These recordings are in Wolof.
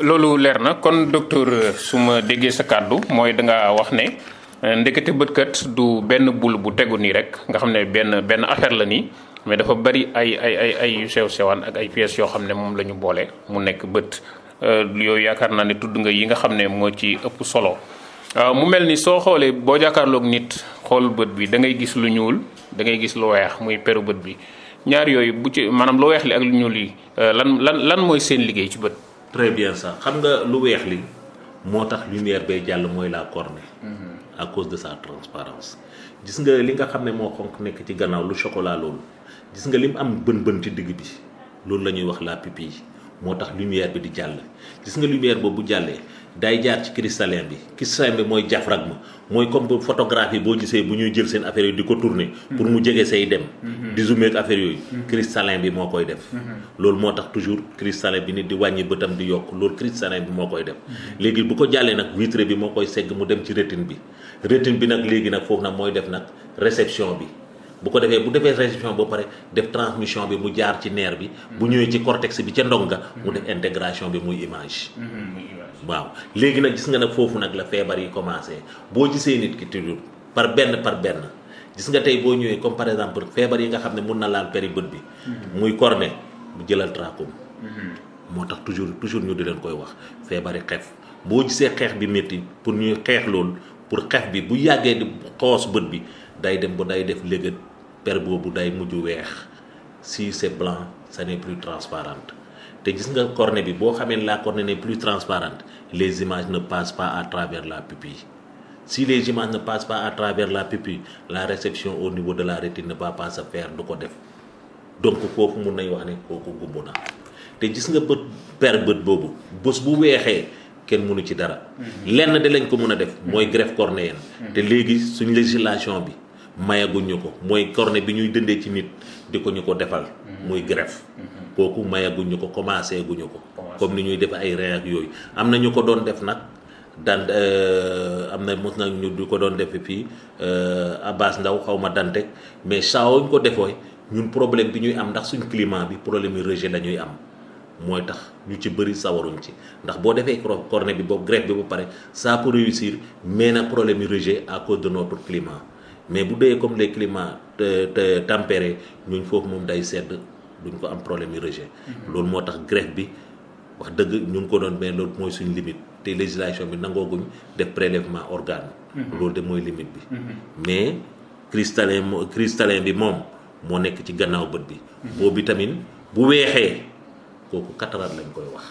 loolu leer na kon docteur su ma déggee sa kàddu mooy da nga wax ne ndekete bëtkat du benn bul bu tegu nii rek nga xam ne benn affaire la nii mais dafa bari ay sew sewaan ak ay pièces yoo xam ne moom la ñu boole mu nekk bët yooyu yaakaar naa ne tudd nga yi nga xam ne moo ci ëpp solo mu mel ni soo xoolee boo jàkkaarloog nit xool bët bi da ngay gis lu ñuul da ngay gis lu weex muy peru bët bi ñaar yooyu bu ci maanaam lu weex li ak lu ñuul yi lan mooy seen liggéey ci bët. très bien ça xam nga lu weex li moo tax lumière bay jàll mooy la cornée. à cause de sa transparence gis nga li nga xam ne moo xonk nekk ci gannaaw lu chocolat loolu gis nga lim am bën ci digg bi loolu la ñuy wax la pupille moo tax lumière bi di jàll gis nga lumière boobu bu jàllee day jaar ci cristallin bi mooy diaphragme mooy comme bu photographie boo gisee bu ñuy jël seen affaire yi di ko tourner pour mu jege say dem di zoomer ak affaire yooyu cristallin bi moo koy def loolu moo tax toujours cristallin bi nit di wàññi bëtam di yokk loolu cristallin bi moo koy def léegi bu ko jàllee nag vitre bi moo koy segg mu dem ci rétine bi nag léegi nag foofu nag mooy def nag réception bi bu ko defee bu defee réception ba pare def transmission bi mu jaar ci nerf bi bu ñëwee ci cortex bi ca ndonga mu def intégration bi muy image waaw léegi nag gis nga nag foofu nag la feebar yi commencé boo gisee nit ki toujours par benn gis nga tey boo ñëwee comme par exemple feebar yi nga xam ne mun na laal péri bët bi muy cornée bu jëlal trachome moo tax toujours ñu di leen koy wax feebari xef boo gisee xeex bi métti pour ñuy xeex loolu pour xef bi bu yàggee di xoos bët bi day dem ba day def léegi per boobu day mujj weex si c'est blanc ça n'est plus transparente te gis nga cornée bi boo xamee la cornée n'est plus transparente les images ne passent pas à travers la pupille si les images ne passent pas à travers la pupille la réception au niveau de la rétine ne va pas se faire du ko def donc kooku mun nañ wax ne kooku gumbu na te gis nga bët boobu bés bu weexee kenn mënu ci dara lenn de lañ ko mën a def mooy greffe cornéenne te léegi suñ législation bi mayaguñu ko mooy cornée bi ñuy dëndee ci nit di ko ñu ko defal muy greffe kooku mayaguñu ko commencé guñu ko comme ni ñuy def ay rein ak yooyu am na ñu ko doon def nag dan am na mos na ñu di ko doon def fii Abbas Ndaw xaw ma Dantec mais saa wuñ ko defooy ñun problème bi ñuy am ndax suñ climat bi problème yu rejet la ñuy am mooy tax ñu ci bëri sawaruñ ci ndax boo defee cornée bi boobu greffe bi ba pare ça peut réussir mais nag problème yu rejet à cause de notre climat mais bu dee comme les climats tempérés ñun foofu moom day sedd duñ ko am problème yu rejet loolu moo tax greffe bi wax dëgg ñu ngi ko doon mais loolu mooy suñ limite te législation bi nangooguñ def prélèvement organe loolu de mooy limite bi mais cristallin bi moom moo nekk ci gannaaw bët bi boobu tamit bu weexee kooku cataracte lañ koy wax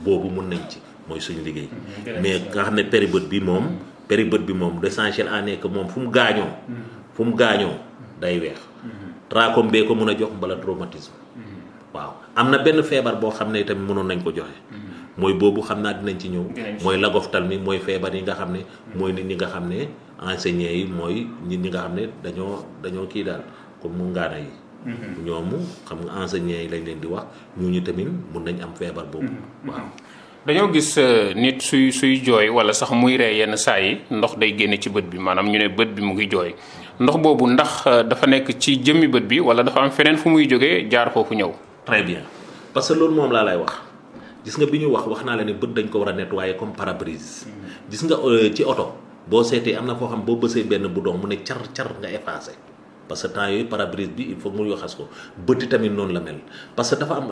boobu mun nañ ci mooy suñ liggéey mais nga xam ne péribët bi moom l'essentiel en est que moom fu mu gaañoo day weex trachome bee ko mën a jox mbala traumatisme waaw am na benn feebar boo xam ne tamit mënoon nañ ko joxe mooy boobu xam naa dinañ ci ñëw mooy lagoftalmie mooy feebar yi nga xam ne mooy nit ñi nga xam ne enseignants yi mooy nit ñi nga xam ne dañoo kii daal comme mu ngaana yi ñoomu xam nga enseignants yi lañ leen di wax ñu tamit mun nañ am feebar boobu waaw dañoo gis nit suy jooy wala sax muy ree yenn saa yi ndox day génne ci bët bi maanaam ñu ne bët bi mu ngi jooy ndox boobu ndax dafa nekk ci jëmmi bët bi wala dafa am feneen fu muy jógee jaar foofu ñëw. très bien parce que loolu moom laa lay wax gis nga bi ñu wax naa la ne bët dañ ko war a nettoyer comme pare-brise gis nga ci oto boo seetee am na foo xam boo bësee benn bouton mu ne car nga effacé parce que temps yooyu pare-brise bi il faut mu yoxas ko bëti tamit noonu la mel parce que dafa am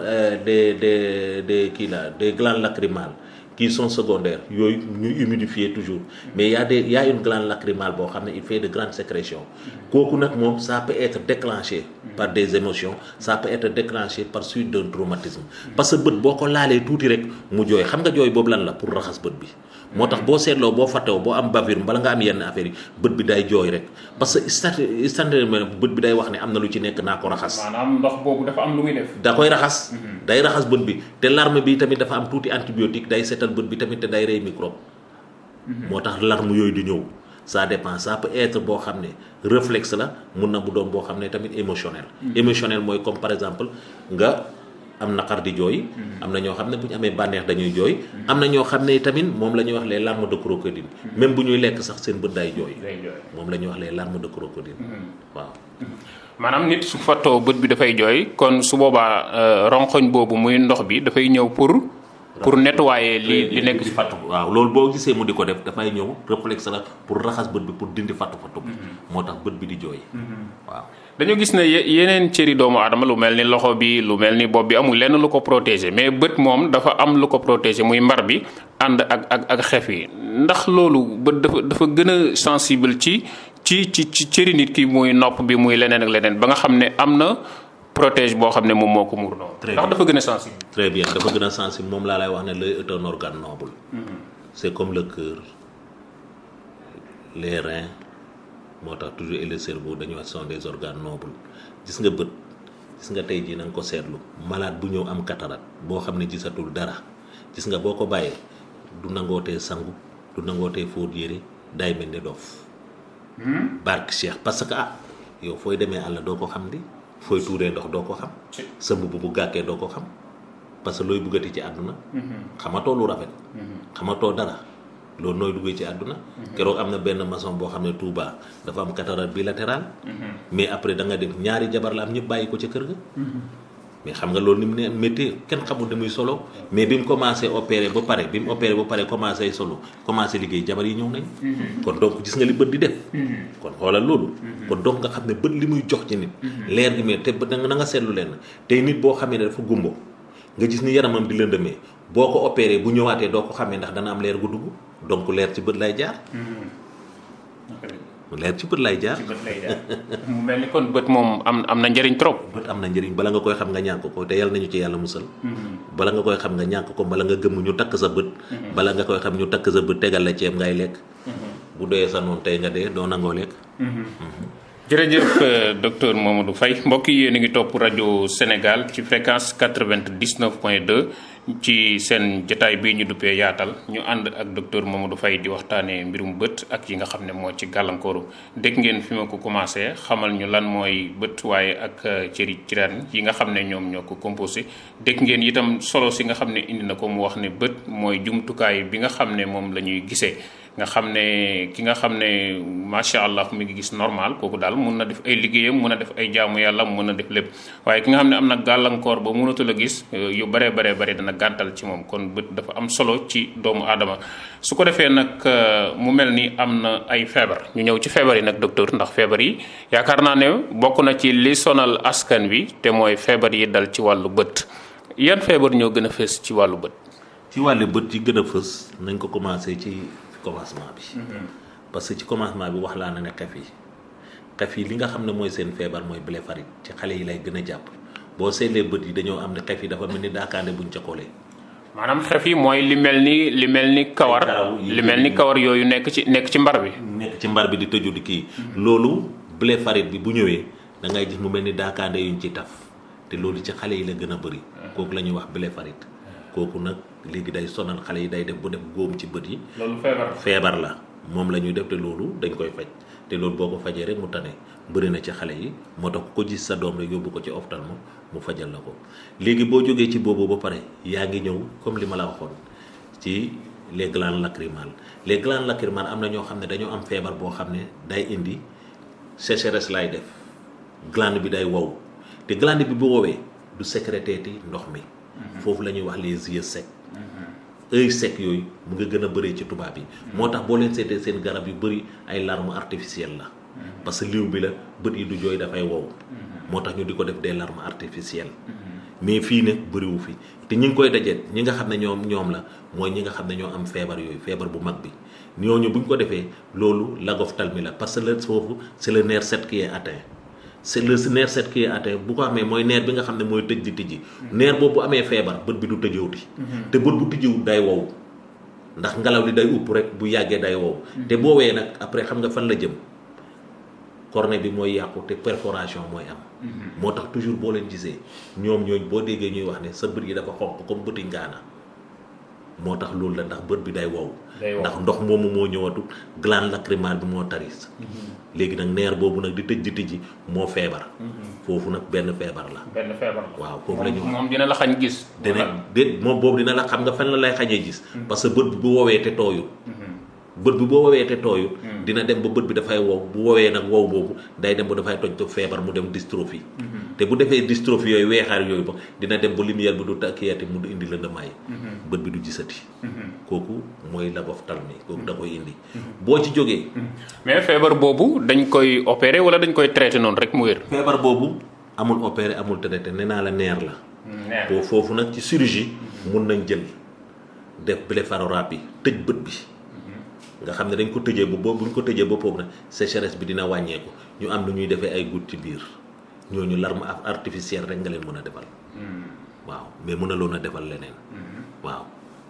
des glandes lacrymales qui sont secondaires yooyu ñuy humidifier toujours mais y a une glande lacrymale boo xam ne il fait de grandes sécrétions kooku nag moom ça peut être déclenché par des émotions ça peut être déclenché par suite d'un traumatisme parce que bët boo ko laalee tuuti rek mu jooy xam nga jooy boobu lan la pour raxas bët bi moo tax boo seetloo boo fàttewo boo am bavure bala nga am yenn affaire yi bët bi day jooy rek parce que instantanément bët bi day wax ne am na lu ci nekk naa ko raxas. maanaam ndox boobu dafa am lu muy def. da koy raxas. day raxas bët bi te larme bi tamit dafa am tuuti antibiotique day seetal bët bi tamit te day rey microbe. moo tax larme yooyu di ñëw ça dépend ça peut être boo xam ne réflexe la mun na bu doon boo xam ne tamit émotionnel. émotionnel mooy comme par exemple nga. am naqar di jooy am na ñoo xam ne bu ñu amee bànneex dañuy jooy am na ñoo xam ne tamit moom la ñuy wax les larmes de crocodile même bu ñuy lekk sax seen bët day jooy moom la ñuy wax les larmes de crocodile waaw maanaam nit su fattoo bët bi dafay jooy kon su boobaa ronkoñ boobu muy ndox bi dafay ñëw pour pour nettoyer li nekk ci fattu waaw loolu boo gisee mu di ko def dafay ñëw réflexe la pour raxas bët bi pour dindi fattu bi moo tax bët bi di jooy waaw dañu gis ne yeneen cëri doomu aadama lu mel ni loxo bi lu mel ni bopp bi amul lenn lu ko protéger mais bët moom dafa am lu ko protéger muy mbar bi ànd ak xef yi ndax loolu bët dafa gën a sensible ci cëri nit ki muy nopp bi muy leneen ak leneen ba nga xam ne am na protège boo xam ne moom moo ko muur noonu. ndax dafa gën a sensible. très bien dafa gën a sensible moom laa lay wax ne l'œil est un organe noble. c'est comme le cœur les reins moo tax toujours et le cerveau dañu wax sont des organes nobles gis nga bët gis nga tey jii na nga ko seetlu malade bu ñëw am cataracte boo xam ne gisatul dara gis nga boo ko bàyyee du nangootee sangu du nangootee fóot yére day mel ni dof. barke Cheikh parce que yow fooy demee àll doo ko xam di fooy tuuree ndox doo ko xam sa mbubb bu gàkkee doo ko xam parce que looy buggati ci àdduna xamatoo lu rafet xamatoo dara loolu nooy duggee ci àdduna keroog am na benn maçon boo xam ne Touba dafa am cataracte bilatérale mais après da nga dem ñaari jabar la am ñëpp bàyyi ko ca kër ga mais xam nga loolu ni mu ne métti kenn xamul ni muy solo mais bi mu commencé opéré ba pare commencé solo commencé liggéey jabar yi ñëw nañ kon donc gis nga li bët di def kon xoolal loolu kon donc nga xam ne bët li muy jox ci nit leer gi mais te na nga seetlu leen tey nit boo xamee ne dafa gumbo nga gis ni yaramam di lëndëmee boo ko opéré bu ñëwaatee doo ko xamee ndax dana am leer gu dugg donc leer ci bët lay jaar leer ci bët lay jaar mu mel ni kon bët moom am na njëriñ trop. bët am na njëriñ bala nga koy xam nga ñàkk ko te yàlla nañu ci yàlla musal. bala nga koy xam nga ñàkk ko bala nga gëmm ñu takk sa bët. bala nga koy xam ñu takk sa bët tegal la ceeb ngay lekk. bu doyee sa noonu tey nga dee doo nangoo lekk. jërëjëf docteur Mamadou Faye mbokk yi yéen a ngi topp rajo Sénégal ci fréquence 99.2 ci seen jotaay bii ñu duppee yaatal ñu ànd ak docteur Mamadou Faye di waxtaanee mbirum bët ak yi nga xam ne moo ci gàllankooru dégg ngeen fi ma ko commencé xamal ñu lan mooy bët waaye ak cëri yi nga xam ne ñoom ñoo ko composé dégg ngeen itam solo si nga xam ne indi na ko mu wax ne bët mooy jumtukaay bi nga xam ne moom la ñuy gisee nga xam ne ki nga xam ne macha allah mi ngi gis normal kooku daal mun na def ay liggéeyam mun na def ay jaamu yàlla mun na def lépp waaye ki nga xam ne am na gàllankoor ba mënatul a gis yu bare dana gàntal ci moom kon bët dafa am solo ci doomu aadama su ko defee nag mu mel ni am na ay feebar ñu ñëw ci feebar yi nag docteur ndax feebar yi yaakaar naa ne bokk na ci li sonal askan wi te mooy feebar yi dal ci wàllu bët yan feebar ñoo gën a fës ci wàllu bët. ci wàllu bët yi gën a fës nañ ko commencé ci commencement bi. parce que ci commencement bi wax laa na ne xef yi li nga xam ne mooy seen feebar mooy blépharite ci xale yi lay gën a jàpp boo seetlee bët yi dañoo am ne xef yi dafa mel ni daakaande buñ ca koolee. maanaam xef yi mooy li mel ni kawar li mel ni kawar yooyu nekk ci mbar bi. nekk ci mbar bi di tëju di kii. loolu blépharite bi bu ñëwee da ngay gis mu mel ni daakaande yuñ ci taf te loolu ci xale yi la gën a bëri. kooku la ñuy wax blépharite. kooku nag léegi day sonal xale yi day def bu def góom ci bët yi. loolu feebar la moom la ñuy def te loolu dañ koy faj te loolu boo ko fajee rek mu tane bëri na ci xale yi moo tax ko gis sa doom rek yóbbu ko ci ophtalmo mu fajal la ko. léegi boo jógee ci boobu ba pare yaa ngi ñëw comme li ma la waxoon ci les glandes lacrymales am na ñoo xam ne dañoo am feebar boo xam ne day indi sécheresse lay def glande bi day wow te glande bi bu woowee du sécréter ti ndox mi. foofu la ñuy wax les yeux secs. œil sec yooyu mu nga gën a bëree ci tubaab yi. moo tax boo leen seetee seen garab yu bëri ay larmes artificielles la. parce que liw bi la bët yi du jooy dafay wow. moo tax ñu di ko def des larmes artificielles. mais fii nag bëriwu fi te ñi ngi koy dajeet ñi nga xam ne ñoom la mooy ñi nga xam ne ñoo am feebar yooyu feebar bu mag bi ñooñu bu ñu ko defee loolu lagophtalmie la parce que foofu c'est le nerf 7 qui est atteint. c'est le nerf 7 qui est atteint bu ko amee mooy nerf bi nga xam ne mooy tëj di tijji. nerf boobu bu amee feebar bët bi du tëjewuti. te bët bu tijjiwut day wow ndax ngelaw li day upp rek bu yàggee day wow. te boowee nag après xam nga fan la jëm cornée bi mooy yàqu te perforation mooy am. moo tax toujours boo leen gisee ñooñu boo déggee ñuy wax ne sa bët yi dafa xonq comme bëti ngaana moo tax loolu la ndax bët bi day wow. ndax ndox moomu moo ñëwatu glande lacrymale bi moo taris. léegi nag neer boobu nag di tëj di tijji moo feebar. foofu nag benn feebar la. waaw foofu la ñu. moom dina la xañ gis. moom boobu dina la xam nga fan la lay xañee gis. parce que bët bi bu woowee te tooyul. bët bi boo woowee te tooyul. dina dem ba bët bi dafay wow bu woowee nag wow boobu day dem ba dafay toj feebar mu dem dystrophie. te bu defee dystrophie yooyu weexaar yooyu ba dina dem ba lumière bi du takkiyati mu indi lëndamaay. bët bi du gisati. kooku mooy labophtalmie kooku da koy indi. boo ci jógee. mais feebar boobu dañ koy opérer wala dañ koy traiter noonu rek mu wér. feebar boobu amul opéré amul traité nee naa la neer la. neer foofu nag ci chirurgie mun nañ jël def blépharothérapie tëj bët bi. nga xam ne dañ ko tëjee ba boobu bu ñu ko tëjee ba foofu nag sécheresse bi dina wàññeeku ñu am lu ñuy defee ay gouttes ci biir ñooñu larme artificielle rek nga leen mën a defal. waaw mais mën a loon a defal leneen. waaw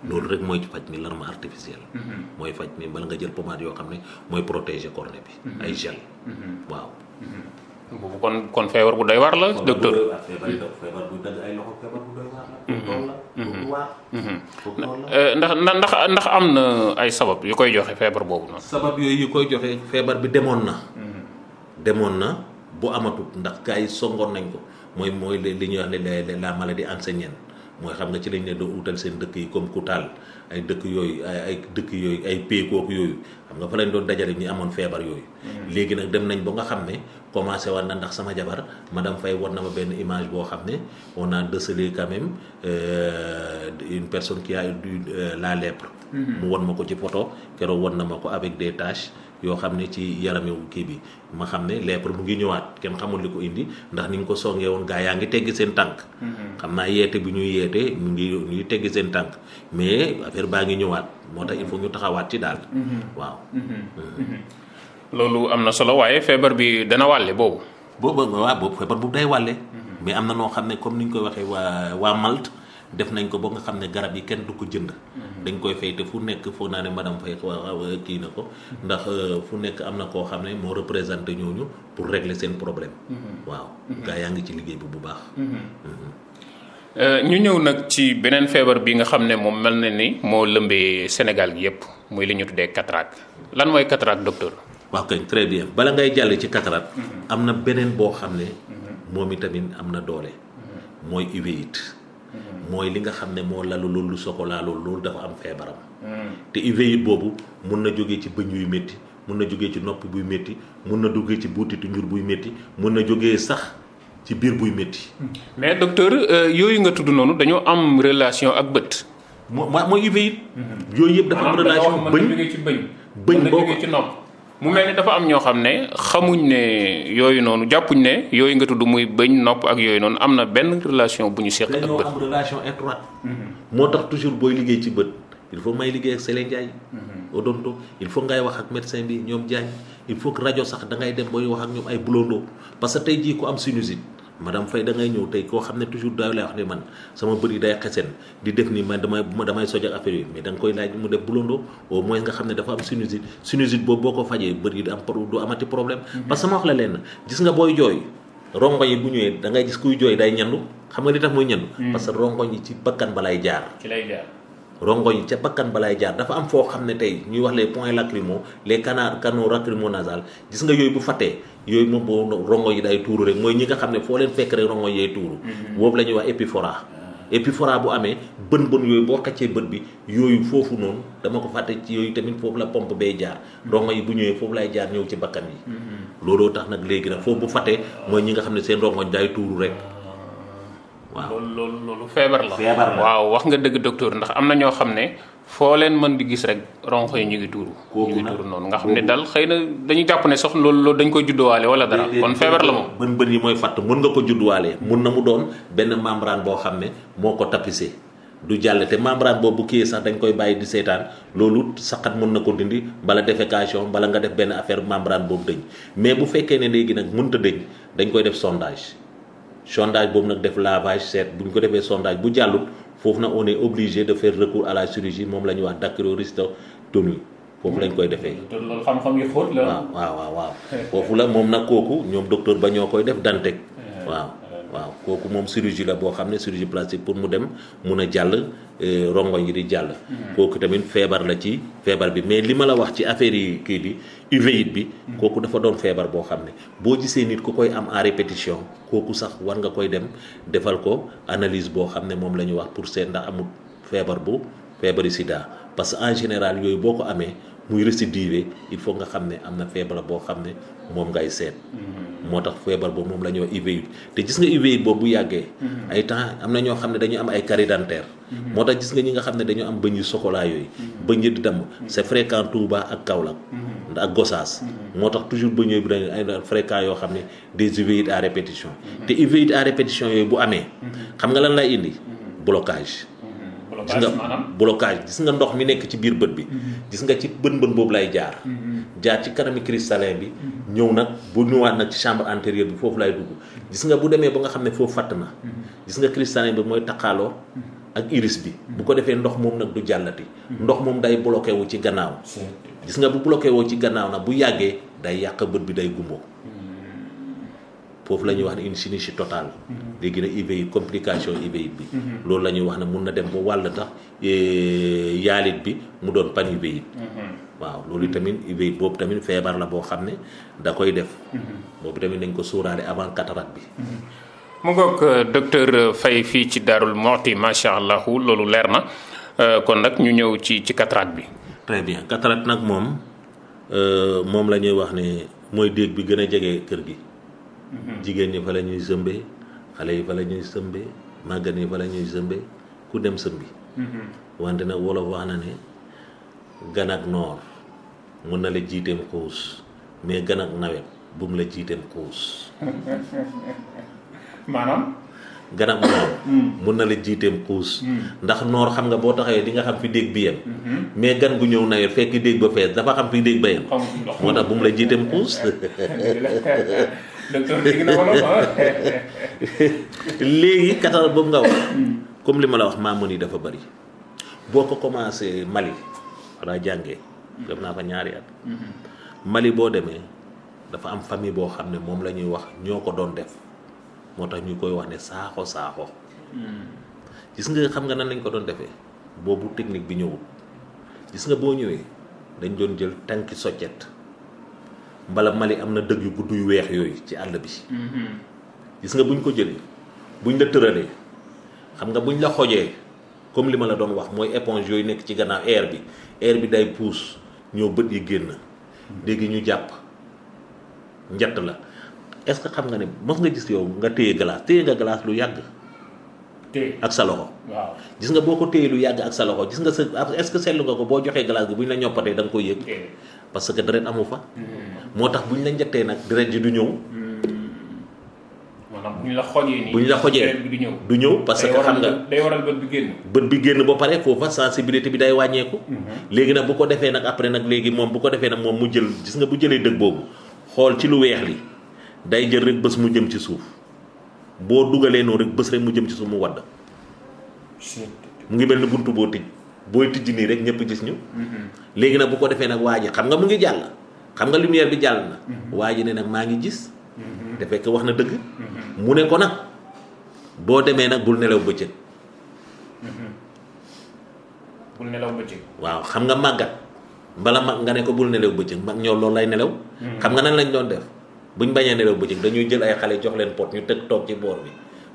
loolu rek mooy faj mi larme artificielle. mooy faj mi bala nga jël pommade yoo xam ne mooy protéger cornée bi. ay gel. waaw. boobu kon feebar bu doy waar la docteur. feebar bu dagg ay loxo feebar bu doy waar la. loolu la ndax am na ay sabab yu koy joxe feebar boobu noonu. sabab yooyu yu koy joxe feebar bi demoon na bu amatut ndax gars yi songoon nañ ko mooy li ñuy wax ne la maladie ancienne mooy xam nga ci lañ ne doo utal seen dëkk yi comme Koutal ay dëkk yooyu ay dëkk yooyu ay péekooku yooyu xam nga fa lañ doon dajale ñi amoon feebar yooyu. léegi nag dem nañ ba nga xam ne commencé war na ndax sama jabar madame Faye war na ma benn image boo xam ne on a décelé quand même une personne qui a eu la lèpre. mu won ma ko ci photo keroog won na ma ko avec des taches yoo xam ne ci yarami kii bi ma xam ne lèpre mu ngi ñëwaat kenn xamul li ko indi ndax ni ñu ko songee woon gaa yaa ngi teggi seen tànk. xam naa yeete bi ñuy yeete ñuy teggi seen tànk mais affaire baa ngi ñëwaat moo tax il faut ñu taxawaat ci daal. waaw. loolu am na solo waaye feebar bi dana wàlle boobu. boobu feebar bu day wàlle. mais am na noo xam ne comme ni ñu koy waxee waa Malte def nañ ko ba nga xam ne garab yi kenn du ko jënd. dañ koy fay te fu nekk foog naa ne madame Faye kii na ko ndax fu nekk am na koo xam ne moo représenté ñooñu pour régler seen problème. waaw gaa yaa ngi ci liggéey bi bu baax. ñu ñëw nag ci beneen feebar bi nga xam ne moom mel na ni moo lëmbee Sénégal gi yépp muy li ñu tuddee cataracte lan mooy cataracte docteur. waaw kay très bien bala ngay jàll ci cataracte. am na beneen boo xam ne. moom itamit am na doole. mooy uveitte. mooy li nga xam ne moo lalu loolu chocolat loolu dafa am feebaram. te uveitte boobu mun na jógee ci bëñ yuy métti mun na jógee ci nopp buy métti mun na jógee ci buutitu njur buy métti mun na jógee sax ci biir buy métti. mais docteur yooyu nga tudd noonu dañoo am relation ak bët. mooy uveitte. yooyu yëpp dafa am relation mën na jógee ci bëñ. bëñ mën na jógee ci nopp. mu mel ni dafa am ñoo xam ne xamuñ ne yooyu noonu jàppuñ ne yooyu nga tudd muy bëñ nopp ak yooyu noonu am na benn relation bu ñu seq ak bët. dañoo am relation étroite. moo tax toujours booy liggéey ci bët il faut may liggéey ak Sélé Ndiaye. odonto il faut ngay wax ak médecin bi ñoom Diagne il faut que rajo sax da ngay dem booy wax ak ñoom ay bulondo parce que tey jii ku am sinusite madame Faye da ngay ñëw tey koo xam ne toujours daay lay wax ne man sama bët yi day xesen di def ni man damay soj ak affaire yi mais da nga koy laaj mu def bulondo au moins nga xam ne dafa am sinusite boobu boo ko fajee bët yi du amati problème. parce que ma wax la leen gis nga booy jooy rongo yi bu ñëwee da ngay gis kuy jooy day ñandu xam nga li tax muy ñandu. parce que rongo yi ci bakkan balay jaar. ci lay jaar. rongo yi ca bakkan balay jaar dafa am foo xam ne tey ñuy wax les points lacrymaux les canaux lacrymo-nasal gis nga yooyu bu fattee yooyu moom boo rongo yi day tuuru rek mooy ñi nga xam ne foo leen fekk rek rongo yi day tuuru. boobu la ñuy wax épiphora bu amee bën yooyu boo xëccee bët bi yooyu foofu noonu dama ko fàtte ci yooyu tamit foofu la pompe bay jaar rongo yi bu ñëwee foofu lay jaar ñëw ci bakkan yi. looloo tax nag léegi nag foofu bu fattee mooy ñi nga xam ne seen rongoñ day tuuru rek. waaw loolu feebar la. feebar la waaw wax nga dëgg docteur ndax am na ñoo xam ne foo leen mën di gis rek ronko yi ñu ngi tuuru. ñu ngi tuuru noonu nga xam ne daal xëy na dañuy jàpp ne sax loolu dañ koy judduwaale wala dara. kon feebar la moom. bën yi mooy fatt mun nga ko judduwaale mun na mu doon benn membrane boo xam ne moo ko tapissé du jàll te membrane boobu bu kii sax dañ koy bàyyi di seetaan loolu saqat mun na ko dindi bala défécation bala nga def benn affaire membrane boobu dëñ mais bu fekkee ne léegi nag mënut a dëñ dañ koy def sondage boobu nag def lavage seet bu ñu ko defee sondage bu jàllut foofu nag on est obligé de faire recours à la chirurgie moom la ñuy wax dacryocystotomie foofu lañ koy defee. loolu xam-xam yu xóot la. waaw foofu la moom nag kooku ñoom docteur ba ñoo koy def Dantec. waaw kooku moom chirurgie la boo xam ne chirurgie plastique pour mu dem mun a jàll rongoñ yi di jàll. kooku tamit feebar la ci feebar bi mais li ma la wax ci affaire yi kii bi uveitte bi. kooku dafa doon feebar boo xam ne boo gisee nit ku koy am en répétition kooku sax war nga koy dem defal ko analyse boo xam ne moom la ñu wax pour seet ndax amul feebari sida parce que en général yooyu boo ko amee muy récidiver il faut nga xam ne am na feebar boo xam ne moom ngay seet. moo tax feebar boobu moom la ñuy wax uvéite te gis nga uvéite boobu bu yàggee. ay temps am na ñoo xam ne dañu am ay carie dentaire. moo tax gis nga ñi nga xam ne dañu am bëñ yu chocolat yooyu. bëñ yi di damm c'est fréquent Touba ak Kaolack. ak Gossas. moo tax toujours bëñ yooyu dañu ay fréquent yoo xam ne des uvéites à répétition. te uvéite à répétition yooyu bu amee. xam nga lan lay indi blocage. gis nga blocage gis nga ndox mi nekk ci biir bët bi. gis nga ci bën boobu lay jaar. jaar ci kanami cristallin bi. ñëw nag bu ñëwaat nag ci chambre antérieure bi foofu lay dugg gis nga bu demee ba nga xam ne foofu fatt na. gis nga cristallin bi mooy taqaaloo ak iris bi. bu ko defee ndox moom nag du jàllati. ndox moom day bloqué wu ci gannaaw. gis nga bu bloqué woo ci gannaaw nag bu yàggee day yàq bët bi day gumbo. foofu la ñuy wax ne une synéchie totale. léegi nag uvéite complication uvéite bi. loolu la ñuy wax ne mun na dem ba wàll tax yaalit bi mu doon panuvéite. waaw loolu tamit uvéite boobu tamit feebar la boo xam ne da koy def. boobu tamit nañ ko sóoraale avant cataracte bi. mu ngoog docteur Faye fii ci Darou Mouhty macha allah loolu leer na kon nag ñu ñëw ci cataracte bi. très bien cataracte nag moom la ñuy wax ne mooy déeg bi gën a jege kër gi. jigéen ñi fa la ñuy sëmbee xale yi fa la ñuy sëmbee màggat yi fa la ñuy sëmbee ku dem sëmbi. wante nag wolof wax na ne gan ak noor mun na la jiiteem xuus mais gan ak nawet bu mu la jiiteem xuus. maanaam. gan ak noor. mun na la jiiteem xuus. ndax noor xam nga boo taxawee di nga xam fi déeg bi yem. mais gan gu ñëw nawet fekk déeg ba fees dafa xam fi déeg ba yem. moo tax bu mu la jiiteem xuus. docteur dégg na wolof léegi cataracte boobu nga wax. comme li ma la wax maamoon yi dafa bari. boo ko commencé Mali walla jàngee. def naa fa ñaari at. Mali boo demee dafa am famille boo xam ne moom la ñuy wax ñoo ko doon def moo tax ñu koy wax ne saaxo. gis nga xam nga nan lañ ko doon defee boobu technique bi ñëwul gis nga boo ñëwee dañ doon jël tànki soccet. mbala Mali am na dëgg yu gudd yu weex yooyu ci àll bi. gis nga buñ ko jëlee buñ la tëralee xam nga buñ la xojee comme li ma la doon wax mooy éponge yooyu nekk ci gannaaw air bi day pousse ñoo bët yi génn. léegi ñu jàpp njatt la est-ce que xam nga ne mos nga gis yow nga téye nga glace lu yàgg. téye ak sa loxo. waaw gis nga boo ko téye lu yàgg ak sa loxo gis nga sa est-ce que seetlu nga ko boo joxee glace bi bu ñu la ñoppatee da nga koy yëg. parce que deret amu fa. moo tax bu ñu la njattee nag deret ji du ñëw. maanaam bu ñu la xojee nii. bu ñu la xojee deret bi du ñëw. du ñëw parce que xam nga day waral bët bi génn. bët bi génn ba pare foofa sensibilité bi day wàññeeku. léegi nag bu ko defee nag après nag léegi moom bu ko defee nag moom mu jël gis nga bu jëlee dëgg boobu xool ci lu weex li day jël rek bés mu jëm ci suuf boo dugalee noonu rek bés rek mu jëm ci suuf mu wadd. mu ngi mel ni buntu boo tijj booy tijj nii rek ñëpp gis ñu. léegi nag bu ko defee nag waa ji xam nga mu ngi jàll xam nga lumière bi jàll na. waa ji ne nag maa ngi gis. te fekk wax na dëgg. mu ne ko nag boo demee nag bul nelaw bëccëg. bul nelaw bëccëg. waaw xam nga màggat mbala mag nga ne ko bul nelaw bëccëg mag ñoo loolu lay nelaw. xam nga nan lañ doon def buñ bañee nelaw bëccëg dañuy jël ay xale jox leen pot ñu teg toog ci boor bi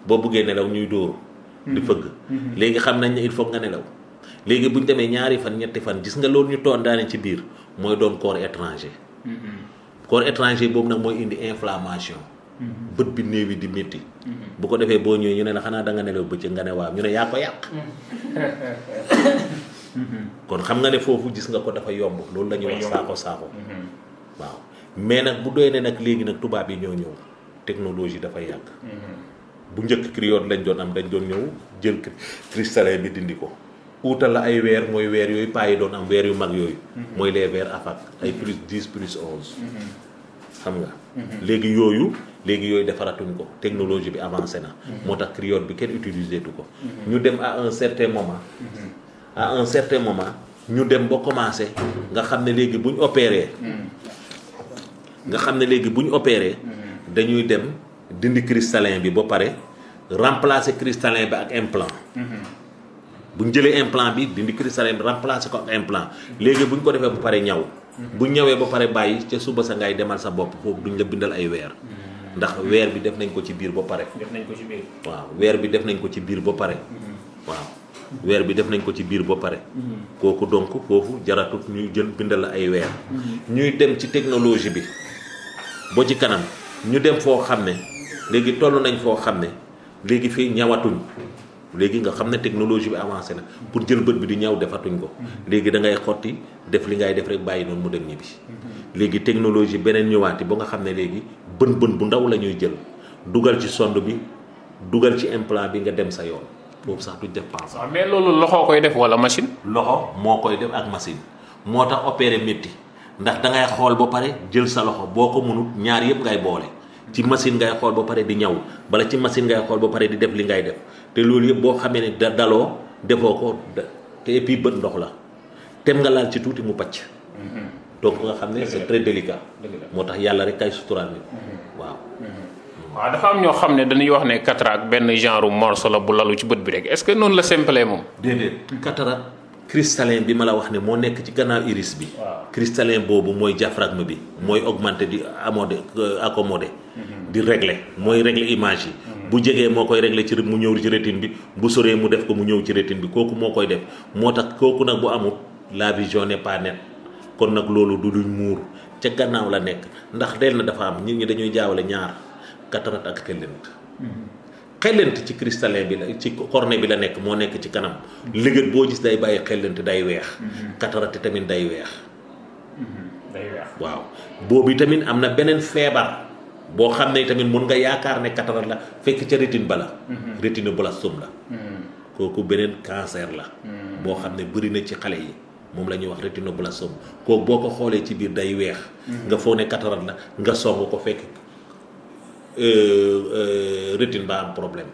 boo buggee nelaw ñuy dóor. di fëgg. léegi xam nañ ne il faut nga nelaw. léegi bu ñu demee ñaari fan ñetti fan gis nga loolu ñu toon daane ci biir mooy doon corps étranger. corps étranger boobu nag mooy indi inflammation. bët bi néew yi di métti. bu ko defee boo ñëwee ñu ne la xanaa da nga nelaw bëccëg nga ne waaw ñu ne yaa ko yàq. kon xam nga ne foofu gis nga ko dafa yomb loolu la ñuy wax saako. waaw mais nag bu doy ne nag léegi nag tubaab yi ñoo ñëw technologie dafay yàgg. bu njëkk cryode lañ doon am dañ doon ñëw jël cristallin bi dindi ko. uutal la ay weer mooy weer yooyu paa yi doon am weer yu mag yooyu. mooy les vers AFAC ay plus 10 plus 11. xam nga. léegi yooyu defaratuñ ko technologie bi avancé na. moo tax cryode bi kenn utilisé tu ko. ñu dem à un certain moment. ñu dem ba commencé nga xam ne léegi bu ñu opéré. dañuy dem dindi cristallin bi ba pare remplacer cristallin bi ak implant. bu ñu jëlee implant bi dindi cristallin bi remplacer ko ak implant léegi bu ñu ko defee ba pare ñaw. bu ñu ñawee ba pare bàyyi ca suba sa ngay demal sa bopp foofu duñ la bindal ay weer. ndax weer bi def nañ ko ci biir ba pare. def nañ ko ci biir. waaw weer bi def nañ ko ci biir ba pare. waaw weer bi def nañ ko ci biir ba pare. kooku donc foofu jaratut ñuy jël bindal la ay weer. ñuy dem ci technologie bi boo ci kanam ñu dem foo xam ne léegi toll nañ foo xam ne léegi fii ñawatuñ léegi nga xam ne technologie bi avancé na pour jël bët bi di ñaw defatuñ ko. léegi da ngay xotti def li ngay def rek bàyyi noonu mu dem ñibbi. léegi technologie beneen ñëwaati ba nga xam ne léegi bën bu ndaw la ñuy jël dugal ci sonde bi dugal ci implant bi nga dem sa yoon boobu sax duñ def pense. waaw mais loolu loxoo koy def wala machine. loxo moo koy def ak machine moo tax opéré métti ndax da ngay xool ba pare jël sa loxo boo ko mënut ñaar yëpp ngay boole ci machine ngay xool ba pare di ñaw bala ci machine ngay xool ba pare di def li ngay def te loolu yëpp boo xamee ne daloo defoo ko te et puis bët ndox la tem nga laal ci tuuti mu pàcc. donc nga xam ne c'est très délicat. moo tax yàlla rek kay suturaal nit. waaw. waaw dafa am ñoo xam ne dañuy wax ne cataracte benn genre morceau la bu lalu ci bët bi rek est-ce que noonu la simple moom. déedéet cataracte cristallin bi ma la wax ne moo nekk ci gannaaw iris bi. waaw cristallin boobu mooy diaphragme bi mooy augmenter di accommoder. di régler mooy régler image yi. bu jegee moo koy régler ci mu ñëw ci rétine bi bu soree mu def ko mu ñëw ci rétine bi kooku moo koy def moo tax kooku nag bu amul la vision n'est pas nette kon nag loolu du luñ muur ca gannaaw la nekk ndax del na dafa am nit ñi dañuy jaawale ñaar cataracte ak xellent ci cristallin bi la ci cornée bi la nekk moo nekk ci kanam liggéey boo gis day bàyyi xellent day weex cataracte tamit day weex waaw boobu tamit am na beneen feebar boo xam ne tamit mun nga yaakaar ne cataracte la fekk ca rétine ba la rétinoblastome la kooku beneen cancer la boo xam ne bëri na ci xale yi moom la ñuy wax rétinoblastome kooku boo ko xoolee ci biir day weex nga foog ne cataracte la nga song ko fekk rétine ba am problème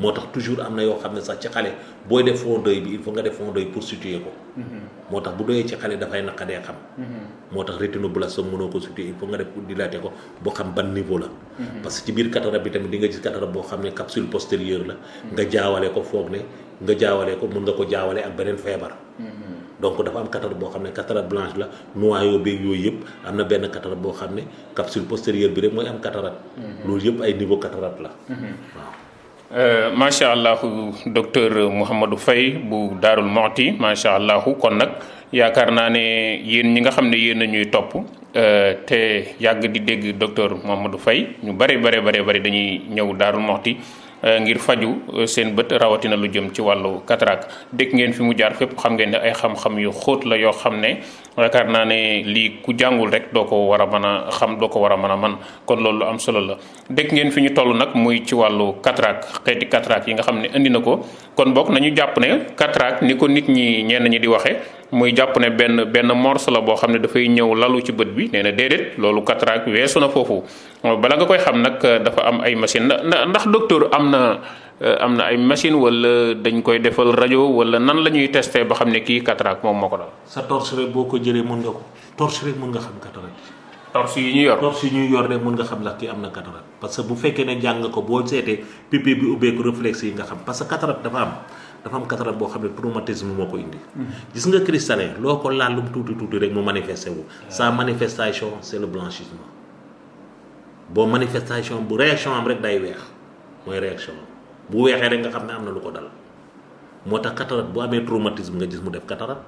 moo tax toujours am na yoo xam ne sax ci xale booy def fond d'œil bi il faut nga def fond d'œil pour situer ko moo tax bu doyee ci xale dafay naqadee xam moo tax rétinoblastome mënoo ko situer il faut nga def dilaté ko boo xam ban niveau la parce que ci biir cataracte bi tamit di nga gis cataracte boo xam ne capsule postérieure la nga jaawale ko foog ne nga jaawale ko mën nga ko jaawale ak beneen feebar donc dafa am cataracte boo xam ne cataracte blanche la noyau beeg yooyu yëpp am na benn cataracte boo xam ne capsule postérieure bi rek mooy am cataracte loolu yëpp ay niveau cataracte la waaw macha allah docteur Mouhamadou Faye bu Daarul Muxti macha allah kon nag yaakaar naa ne yéen ñi nga xam ne yéen a ñuy topp te yàgg di dégg docteur Mouhamadou Faye ñu bari dañuy ñëw Daarul Muxti ngir faju seen bët rawatina lu jëm ci wàllu cataracte dégg ngeen fi mu jaar fépp xam ngeen ne ay xam-xam yu xóot la yoo xam ne yaakaar naa ne lii ku jàngul rek doo ko war a mën a xam doo ko war a mën a man kon loolu lu am solo la dégg ngeen fi ñu toll nag muy ci wàllu cataracte xeeti cataracte yi nga xam ne indi na ko kon bokk nañu jàpp ne cataracte ni ko nit ñi ñenn ñi di waxee muy jàpp ne benn morceau la boo xam ne dafay ñëw lalu ci bët bi nee na déedéet loolu cataracte weesu na foofu bala nga koy xam nag dafa am ay machine ndax docteur am na ay machine wala dañ koy defal rajo wala nan la ñuy testé ba xam ne kii cataracte moom moo ko dal. sa torche rek boo ko jëlee mën nga ko torche rek mën nga xam cataracte. torche yi ñu yor torche yi ñuy yor rek mën nga xam ndax kii am na cataracte parce que bu fekkee ne jàng ko boo seetee pipi bi ubbeeku réflexe yi nga xam parce que cataracte dafa am cataracte boo xam ne traumatisme moo ko indi. gis nga cristallin loo ko laal lu mu tuuti rek mu manifesté wu. sa manifestation c'est le blanchissement boo manifestation bu réaction am rek day weex mooy réaction bu weexee rek nga xam ne am na lu ko dal moo tax cataracte bu amee traumatisme nga gis mu def cataracte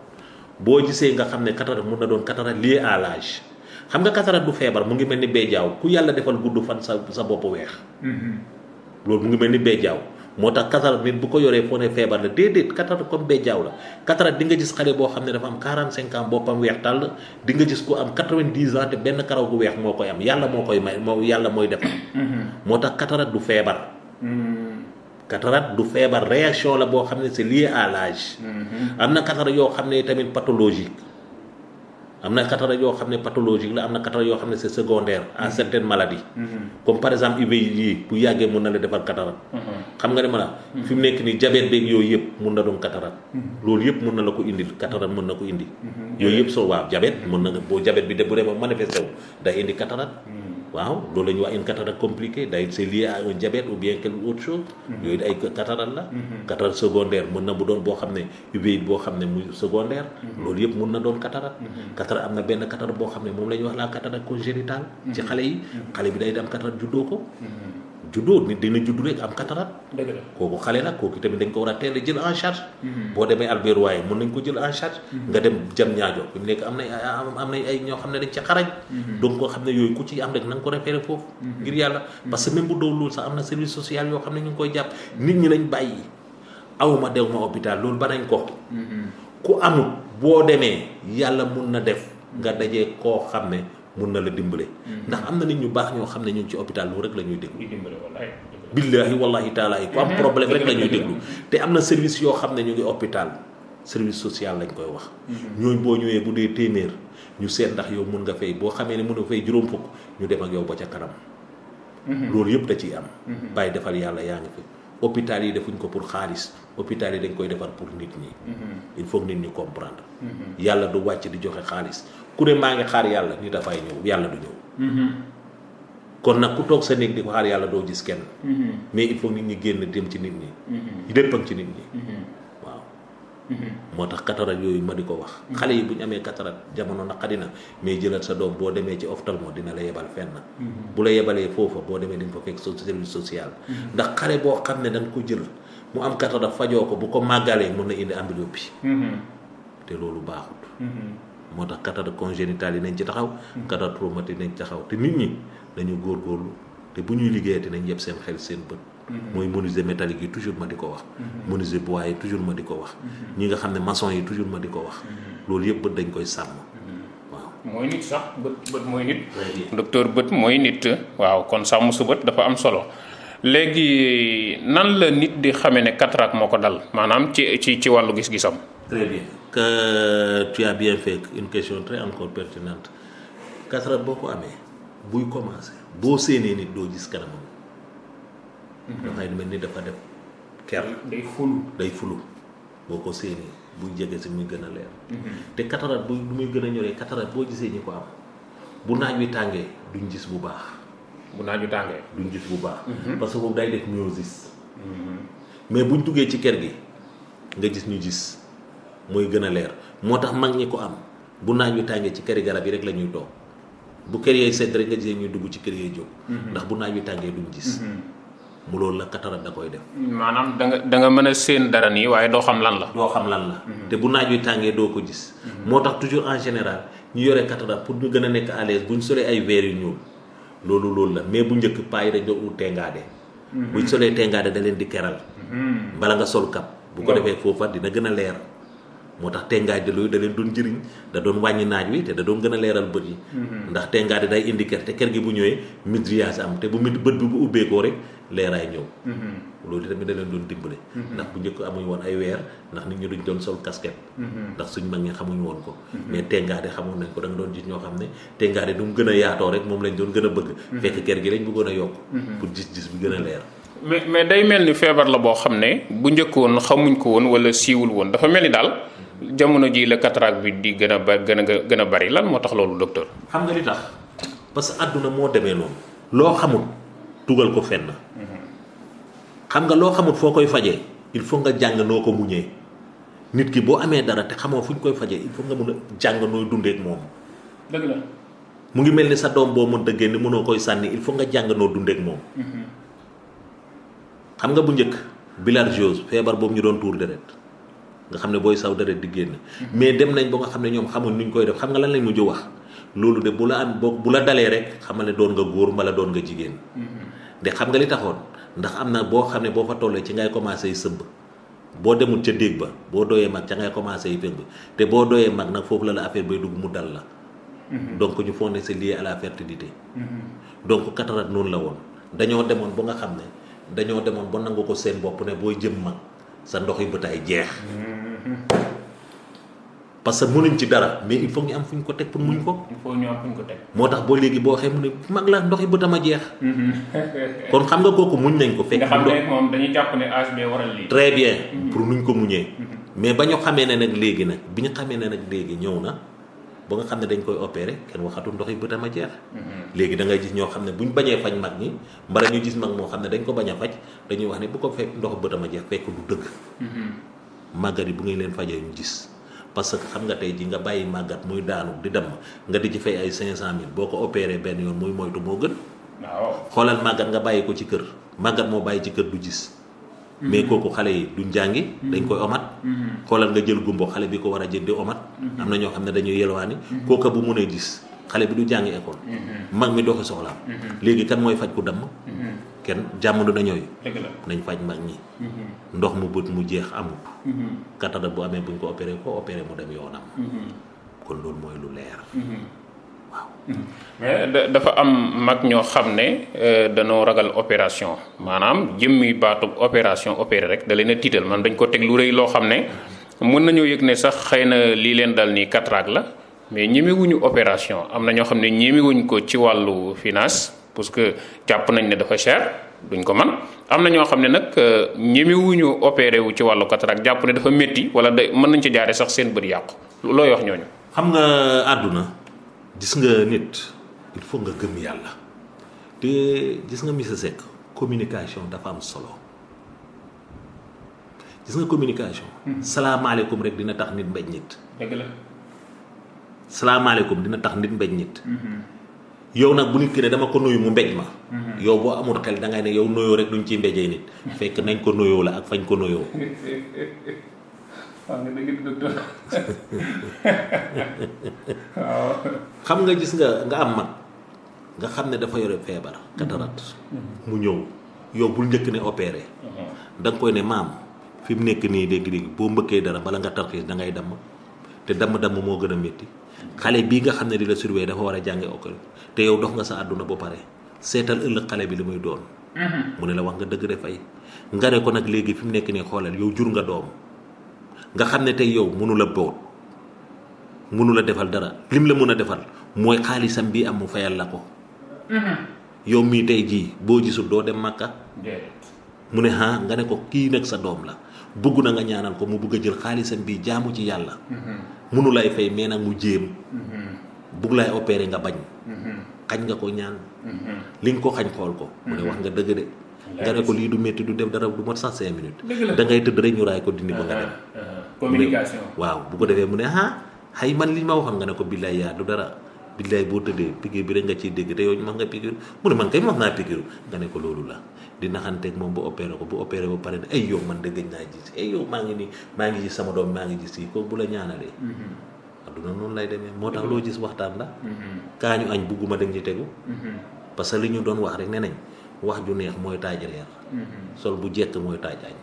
boo gisee nga xam ne cataracte mun na doon cataracte lié à l'âge xam nga cataracte du feebar mu ngi mel ni béjjaaw ku yàlla defal gudd fan sa bopp weex. loolu mu ngi mel ni béjjaaw moo tax cataracte nit bu ko yoree foo ne feebar la déedéet cataracte comme béjjaaw la cataracte di nga gis xale boo xam ne dafa am 45 ans boppam weex tàll di nga gis ku am 90 ans te benn karaw gu weex moo koy am yàlla moo koy may yàlla mooy defar. moo tax cataracte du feebar. cataracte du feebar réaction la boo xam ne c'est lié à l'âge. am na cataracte yoo xam ne tamit pathologique am na cataracte yoo xam ne pathologique la am na cataracte yoo xam ne c'est secondaire à certaines maladies. comme par exemple UVI yi bu yàggee mun na la defal cataracte. xam nga ne ma la fi mu nekk nii diabète beeg yooyu yëpp mun na doon cataracte. loolu yëpp mun na la ko indil cataracte mun na ko indi. yooyu yëpp soo waaw diabète mun na nga boo diabète bi de bu dee manifesté wu day indi cataracte. waaw loolu la ñuy wax une cataracte compliquée day c'est lié à un diabète ou bien quelque autre chose. yooyu ay cataracte la. cataracte secondaire mën na bu doon boo xam ne uveitis boo xam ne muy secondaire. loolu yëpp mën na doon cataracte. cataracte am na benn cataracte boo xam ne moom la ñuy wax la cataracte congénitale. ci xale yi xale bi day dem cataracte juddoo ko. juddoo nit dina juddu rek am cataracte. dëgg la kooku xale la kooku tamit dañ ko war a teel a jël en charge. boo demee Albert Royer mën nañ ko jël en charge. nga dem jam ñaajo fi mu nekk am na ay ñoo xam ne dañ ci xarañ. donc koo xam ne yooyu ku ci am rek na nga ko référé foofu. ngir yàlla parce que même bu doon loolu sax am na service social yoo xam ne ñu ngi koy jàpp nit ñi lañ bàyyi awma dew ma hôpital loolu ba nañ ko. ku amul boo demee yàlla mun na def nga dajee koo xam ne mun na la dimbale. ndax am na nit ñu baax ñoo xam ne ñu ngi ci hôpital loolu rek la ñuy déglu. billaahi wallahi taala yi ku am problème rek la ñuy déglu te am na service yoo xam ne ñu ngi hôpital service social lañ koy wax. ñooñ boo ñëwee bu dee téeméer ñu seet ndax yow mun nga fay boo xamee ne mun nga fay juróom fukk ñu dem ak yow ba ca kanam. loolu yëpp da ciy am. bàyyi defal yàlla yaa ngi fi. hôpital yi defuñ ko pour xaalis hôpital yi dañ koy defar pour nit ñi. il faut que nit ñi comprendre. yàlla du wàcc di joxe xaalis ku ne maa ngi xaar yàlla ni dafay ñëw yàlla du ñëw. kon nag ku toog sa néeg di ko xaar yàlla doo gis kenn. mais il faut nit ñi génn dem ci nit ñi. lépp ak ci nit ñi. waaw. moo tax cataracte yooyu ma di ko wax. xale yi bu ñu amee cataracte jamono naqari na mais jëlal sa doom boo demee ci ophtalmo dina la yebal fenn. bu la yebalee foofa boo demee dañ fa fekk service social. ndax xale boo xam ne da nga ko jël mu am cataracte fajoo ko bu ko màggalee mën na indi amblyopie. te loolu baaxut. moo tax cataracte congénitale yi nañ ci taxaw. cataracte traumatique nañ ci taxaw te nit ñi dañu góorgóorlu te bu ñuy liggéeyati nañ yeb seen xel seen bët. mooy menuisier métallique yi toujours ma di ko wax. menuisier bois yi toujours ma di ko wax. ñi nga xam ne maçon yi toujours ma di ko wax. loolu yëpp bët dañ koy sàmm. waaw mooy nit sax bët mooy nit. docteur bët mooy nit. waaw kon sàmm su bët dafa am solo. léegi nan la nit di xamee ne cataracte moo ko dal maanaam ci wàllu gis-gisam. très bien que tu as bien fait une question très encore pertinente cataracte boo ko amee buy commencé boo séenee nit doo gis kanamam. dafay mel ni dafa def ker. day fulu boo ko séenee buy jege si muy gën a leer. te cataracte bu muy gën a ñoree cataracte boo gisee ñi ko am bu naaj wi tàngee duñ gis bu baax. duñ gis bu baax. parce que boobu day def myosis. mais buñ duggee ci ker gi nga gis ñu gis mooy gën a leer moo tax mag ñi ko am bu naaj wi tàngee ci këri garab yi rek la ñuy toog bu kër yee sedd rek nga gisee ñuy dugg ci kër yee jóg. ndax bu naaj wi tàngee duñ gis. mu loolu la cataracte da koy def. maanaam da nga mën a séen dara nii waaye doo xam lan la. te bu naaj wi tàngee doo ko gis. moo tax toujours en général ñu yore cataracte pour ñu gën a nekk à l'aise bu ñu solee ay verres yu ñuul loolu la mais bu njëkk paa yi dañ doon ut tengaade. bu ñu solee tengaade da leen di keral. bala nga sol kap bu ko defee foofa dina gën a leer. moo tax tengaade loolu da leen doon jëriñ da doon wàññi naaj wi te da doon gën a leeral bët yi. ndax tengaade day indi ker te ker gi bu ñëwee midriage am te bu bët bi bu ubbeekoo rek leeraay ñëw. loolu tamit da leen doon dimbale. ndax bu njëkk amuñu woon ay weer ndax nit ñi duñ doon sol casquette. ndax suñ mag ñi xamuñu woon ko. mais tengaade xamoon nañ ko da nga doon gis ñoo xam ne tengaade du mu gën a yaatoo rek moom lañ doon gën a bëgg. fekk ker gi lañ bëggoon a yokk. pour gis-gis bi gën a leer. mais day mel ni feebar la boo xam ne bu njëkkoon xamuñ ko woon wala siiwul woon dafa mel ni daal jamono ji la cataracte bi di gën a bari lan moo tax loolu docteur. xam nga li tax parce que àdduna moo demee noonu. loo xamul dugal ko fenn. xam nga loo xamul foo koy fajee il faut nga jàng noo ko muñee nit ki boo amee dara te xamoo fu ñu koy fajee il faut nga mun a jàng nooy dundee ak moom. dëgg la. mu ngi mel ni sa doom boo mënta génn mënoo koy sànni il faut nga jàng noo dundee ak moom. xam nga bu njëkk bilharziose feebar boobu ñu doon tuur deret nga xam ne booy saw deret di génn. mais dem nañ ba nga xam ne ñoom xamuñ nuñ koy def xam nga lan lañ mujj wax loolu de bu la dalee rek xamal ne doon nga góor mbala doon nga jigéen. de xam nga li taxoon ndax am na boo xam ne boo fa tollee ci ngay commencé sëmb boo demul ca déeg ba boo doyee mag ca ngay commencé yi fëmb te boo doyee mag nag foofu la affaire bay dugg mu dal la. donc ñu foog ne c'est lié à la fertilité. donc cataracte noonu la woon dañoo demoon ba nga xam ne dañoo demoon ba nangu ko seen bopp ne booy jëm mag sa ndox yi bëtaay jeex. parce que mënuñ ci dara mais il faut ñu am fu ñu ko teg pour muñ ko. il faut ñu am fu ñu ko teg. moo tax boo léegi boo waxee mu ne mag la ndox yi bëtam a jeex. kon xam nga kooku muñ nañ ko. fekk nga xam ne moom dañuy jàpp ne âge bee waral lii. très bien pour nuñ ko muñee. mais ba ñu xamee ne nag léegi nag bi ñu xamee ne nag léegi ñëw na ba nga xam ne dañ koy opéré kenn waxatu ndox yi bëtam a jeex. léegi da ngay gis ñoo xam ne buñ bañee faj mag ñi mbala ñu gis mag moo xam ne dañ ko bañ a faj dañuy wax ne bu ko fekk ndox bëtam a jeex fekk du dëgg. màggat yi bu ngeen leen fajee ñu gis. parce que xam nga tey ji nga bàyyi màggat muy daanu di dem nga di ci fay ay 500000 boo ko opéré benn yoon muy moytu moo gën. waaw xoolal màggat nga bàyyi ko ci kër màggat moo bàyyi ci kër du gis. mais kooku xale yi duñ jàngi. dañ koy omat. xoolal nga jël gumbo xale bi ko war a jël di omat. am na ñoo xam ne dañuy yelwaani. kooka bu mënee gis xale bi du jàngi école. mag mi doxi soxlaam. léegi kan mooy faj ku damm. kenn jàmm na ñooy. nañ faj mag ñi. ndox mu bët mu jeex amut. katara bu amee buñ ko opéré mu dem yoonam. kon loolu mooy lu leer. waaw. mais dafa am mag ñoo xam ne danoo ragal opération maanaam jëmmi baatu opération opéré rek da leen a tiital man dañ ko teg lu rëy loo xam ne mën nañoo yëg ne sax xëy na lii leen dal nii cataracte la mais ñemewuñu opération am na ñoo xam ne ñemewuñ ko ci wàllu finance parce que jàpp nañ ne dafa cher duñ ko man am na ñoo xam ne nag ñemewuñu opéré wu ci wàllu cataracte jàpp ne dafa métti wala da mën nañ ci jaare sax seen bët yàqu looy wax ñooñu. xam nga àdduna gis nga nit il faut nga gëm yàlla te gis nga Mister Seck communication dafa am solo gis nga communication. salaamaaleykum rek dina tax nit mbéj nit. dëgg la. salaamaaleykum dina tax nit mbéj nit. yow nag bu nit ki ne dama ko nuyu mu mbéj ma. yow boo amul xel da ngay ne yow nuyoo rek duñ ciy mbéjee nit. fekk nañ ko nuyoo la ak fañ ko nuyoo. waaw nga dëgg docteur waaw. xam nga gis nga am mag nga xam ne dafa yore feebar cataracte mu ñëw yow bul njëkk ne opéré. da nga koy ne maam fi mu nekk nii dégg-dégg boo mbëkkee dara bala nga tarxiis da ngay damm te damm moo gën a métti xale bii nga xam ne di la surveiller dafa war a jànge école te yow dox nga sa àdduna ba pare seetal ëllëg xale bi li muy doon. mu ne la wax nga dëgg de fay nga ne ko nag léegi fi mu nekk nii xoolal yow jur nga doom. nga xam ne tey yow mënu la boot mënu la defal dara lim la mën a defal mooy xaalisam bi am mu fayal la ko. yow mii tey jii boo gisul doo dem Makka. mu ne nga ne ko kii nag sa doom la bëgg na nga ñaanal ko mu bëgg a jël xaalisam bi jaamu ci yàlla. mënu lay fay mais nag mu jéem. bugg lay opéré nga bañ. xañ nga ko ñaan. li nga ko xañ xool ko. mu ne wax nga dëgg de. nga ne ko lii du métti du def dara du mat sax 5 minutes. da ngay tëdd rek ñu raay ko dindi ba nga dem. communication waaw bu ko defee mu ne xay man li ma waxoon nga ne ko billaay yaa du dara billaay boo tëddee piqûre bi rek nga ciy dégg te yow man nga piqûre mu ne man kay wax naa piqûre nga ne ko loolu la di naxanteeg moom ba opéré ko bu opéré ba pare ne ay yow man de gëj naa gis ay yow maa ngi gis sama doom maa ngi gis yi ko bu la ñaanalee. adduna noonu lay demee moo tax loo gis waxtaan la. kaa ñu añ bugguma dañ ci tegu. parce que li ñu doon wax rek ne nañ wax ju neex mooy taaj reer. sol bu jekk mooy taaj añ.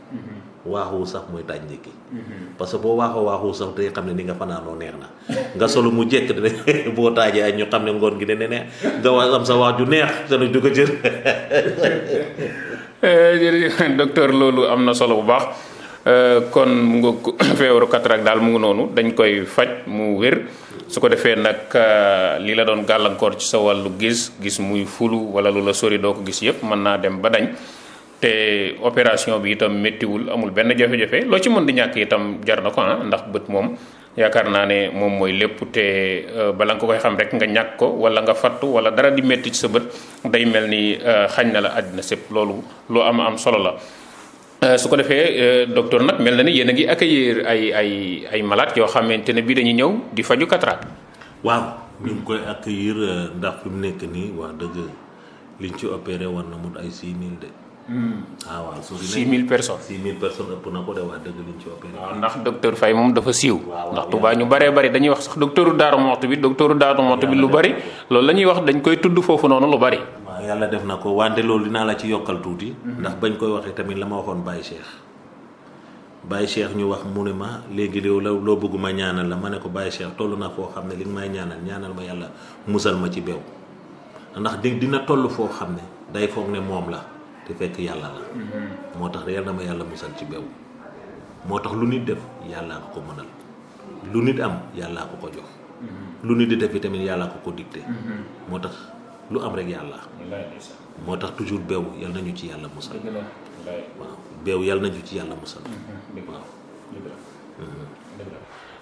waaxu sax mooy taaj ndékki. parce que boo waaxu sax day xam ne ni nga fanaanoo neex na nga solo mu jekk de boo taajee añ ñu xam ne ngoon gi ne neex nga wax am sa wax ju neex te du ko jël. jërëjëf docteur loolu am na solo bu baax kon mu nga feebaru cataracte daal mu ngi noonu dañ koy faj mu wér. su ko defee nag li la doon gàllankoor ci sa wàllu gis muy fulu wala lu la sori doo ko gis yëpp mën naa dem ba dañ te opération bi itam méttiwul amul benn jafe-jafe loo ci mën di ñàkk itam jar na ko ndax bët moom yaakaar naa ne moom mooy lépp te bala nga koy xam rek nga ñàkk ko wala nga fattu wala dara di métti ci sa bët day mel ni xañ na la àddina sépp loolu lu am solo la. su ko defee docteur nag mel na ni yéen a ngi accueillir ay malades yoo xamante ne bii dañuy ñëw di faju cataracte. waaw ñu ngi koy accueillir ndax fi mu nekk nii wax dëgg liñ ci opéré war na mut ay 6000 de. waaw 6000 personnes. 6000 personnes ëpp na ko de wax dëgg liñ ci opéré. waaw ndax docteur Faye moom dafa siiw. ndax Touba ñu baree bari dañuy wax sax docteur Darou Mouhty bi lu bari loolu la ñuy wax dañ koy tudd foofu noonu lu bari. yàlla def na ko wante loolu dinaa la ci yokkal tuuti. ndax bañ koy waxee tamit la ma waxoon Baye Cheikh ñu wax mu ne ma léegi loo bëgg ma ñaanal la ma ne ko Baye Cheikh toll na foo xam ne li nga may ñaanal ma yàlla musal ma ci beew ndax dina toll foo xam ne day foog ne moom la te fekk yàlla la. moo tax yal na ma yàlla musal ci beew moo tax lu nit def yàllaa ko mënal lu nit am yàllaa ko jox. lu nit di def tamit yàllaa ko dicté. moo tax lu am rek yàlla. moo tax toujours beew yal nañu ci yàlla musal. waaw beew yal nañu ci yàlla musal. waaw.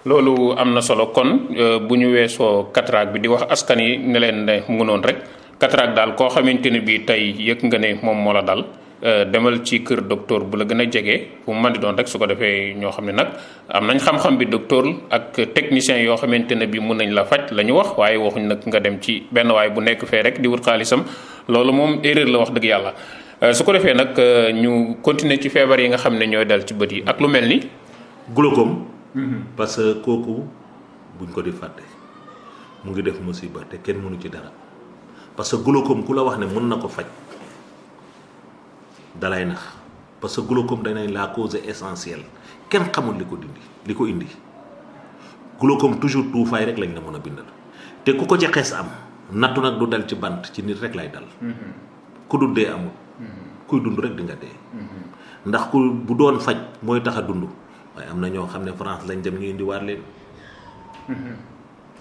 loolu am na solo kon bu ñu weesoo cataracte bi di wax askan yi ne leen ne mu ngi noonu rek cataracte daal koo xamante ne bii tey yëg nga ne moom moo la dal demal ci kër docteur bu la gën a jege fu mu mën di doon rek su ko defee ñoo xam ne nag am nañ xam-xam bi docteur ak technicien yoo xamante ne bi mun nañ la faj la ñu wax waaye waxuñ nag nga dem ci benn waay bu nekk fee rek di wut xaalisam loolu moom erreur la wax dëgg yàlla. su ko defee nag ñu continuer ci feebar yi nga xam ne ñooy dal ci bët yi ak lu mel ni. glaucome. parce que kooku buñ ko di fàtte mu ngi def musiba te kenn mënu ci dara parce que glaucome ku la wax ne mën na ko faj dalay nax parce que glaucome danañ la cause essentielle kenn xamul li ko indi glaucome toujours tuufaay rek lañ la mën a bindal te ku ko ci xees am nattu nag du dal ci bant ci nit rek lay dal. ku dul dee amul. kuy dund rek di nga dee. ndax ku bu doon faj mooy tax a dund waaye am na ñoo xam ne France lañ dem ñu indiwaat leen.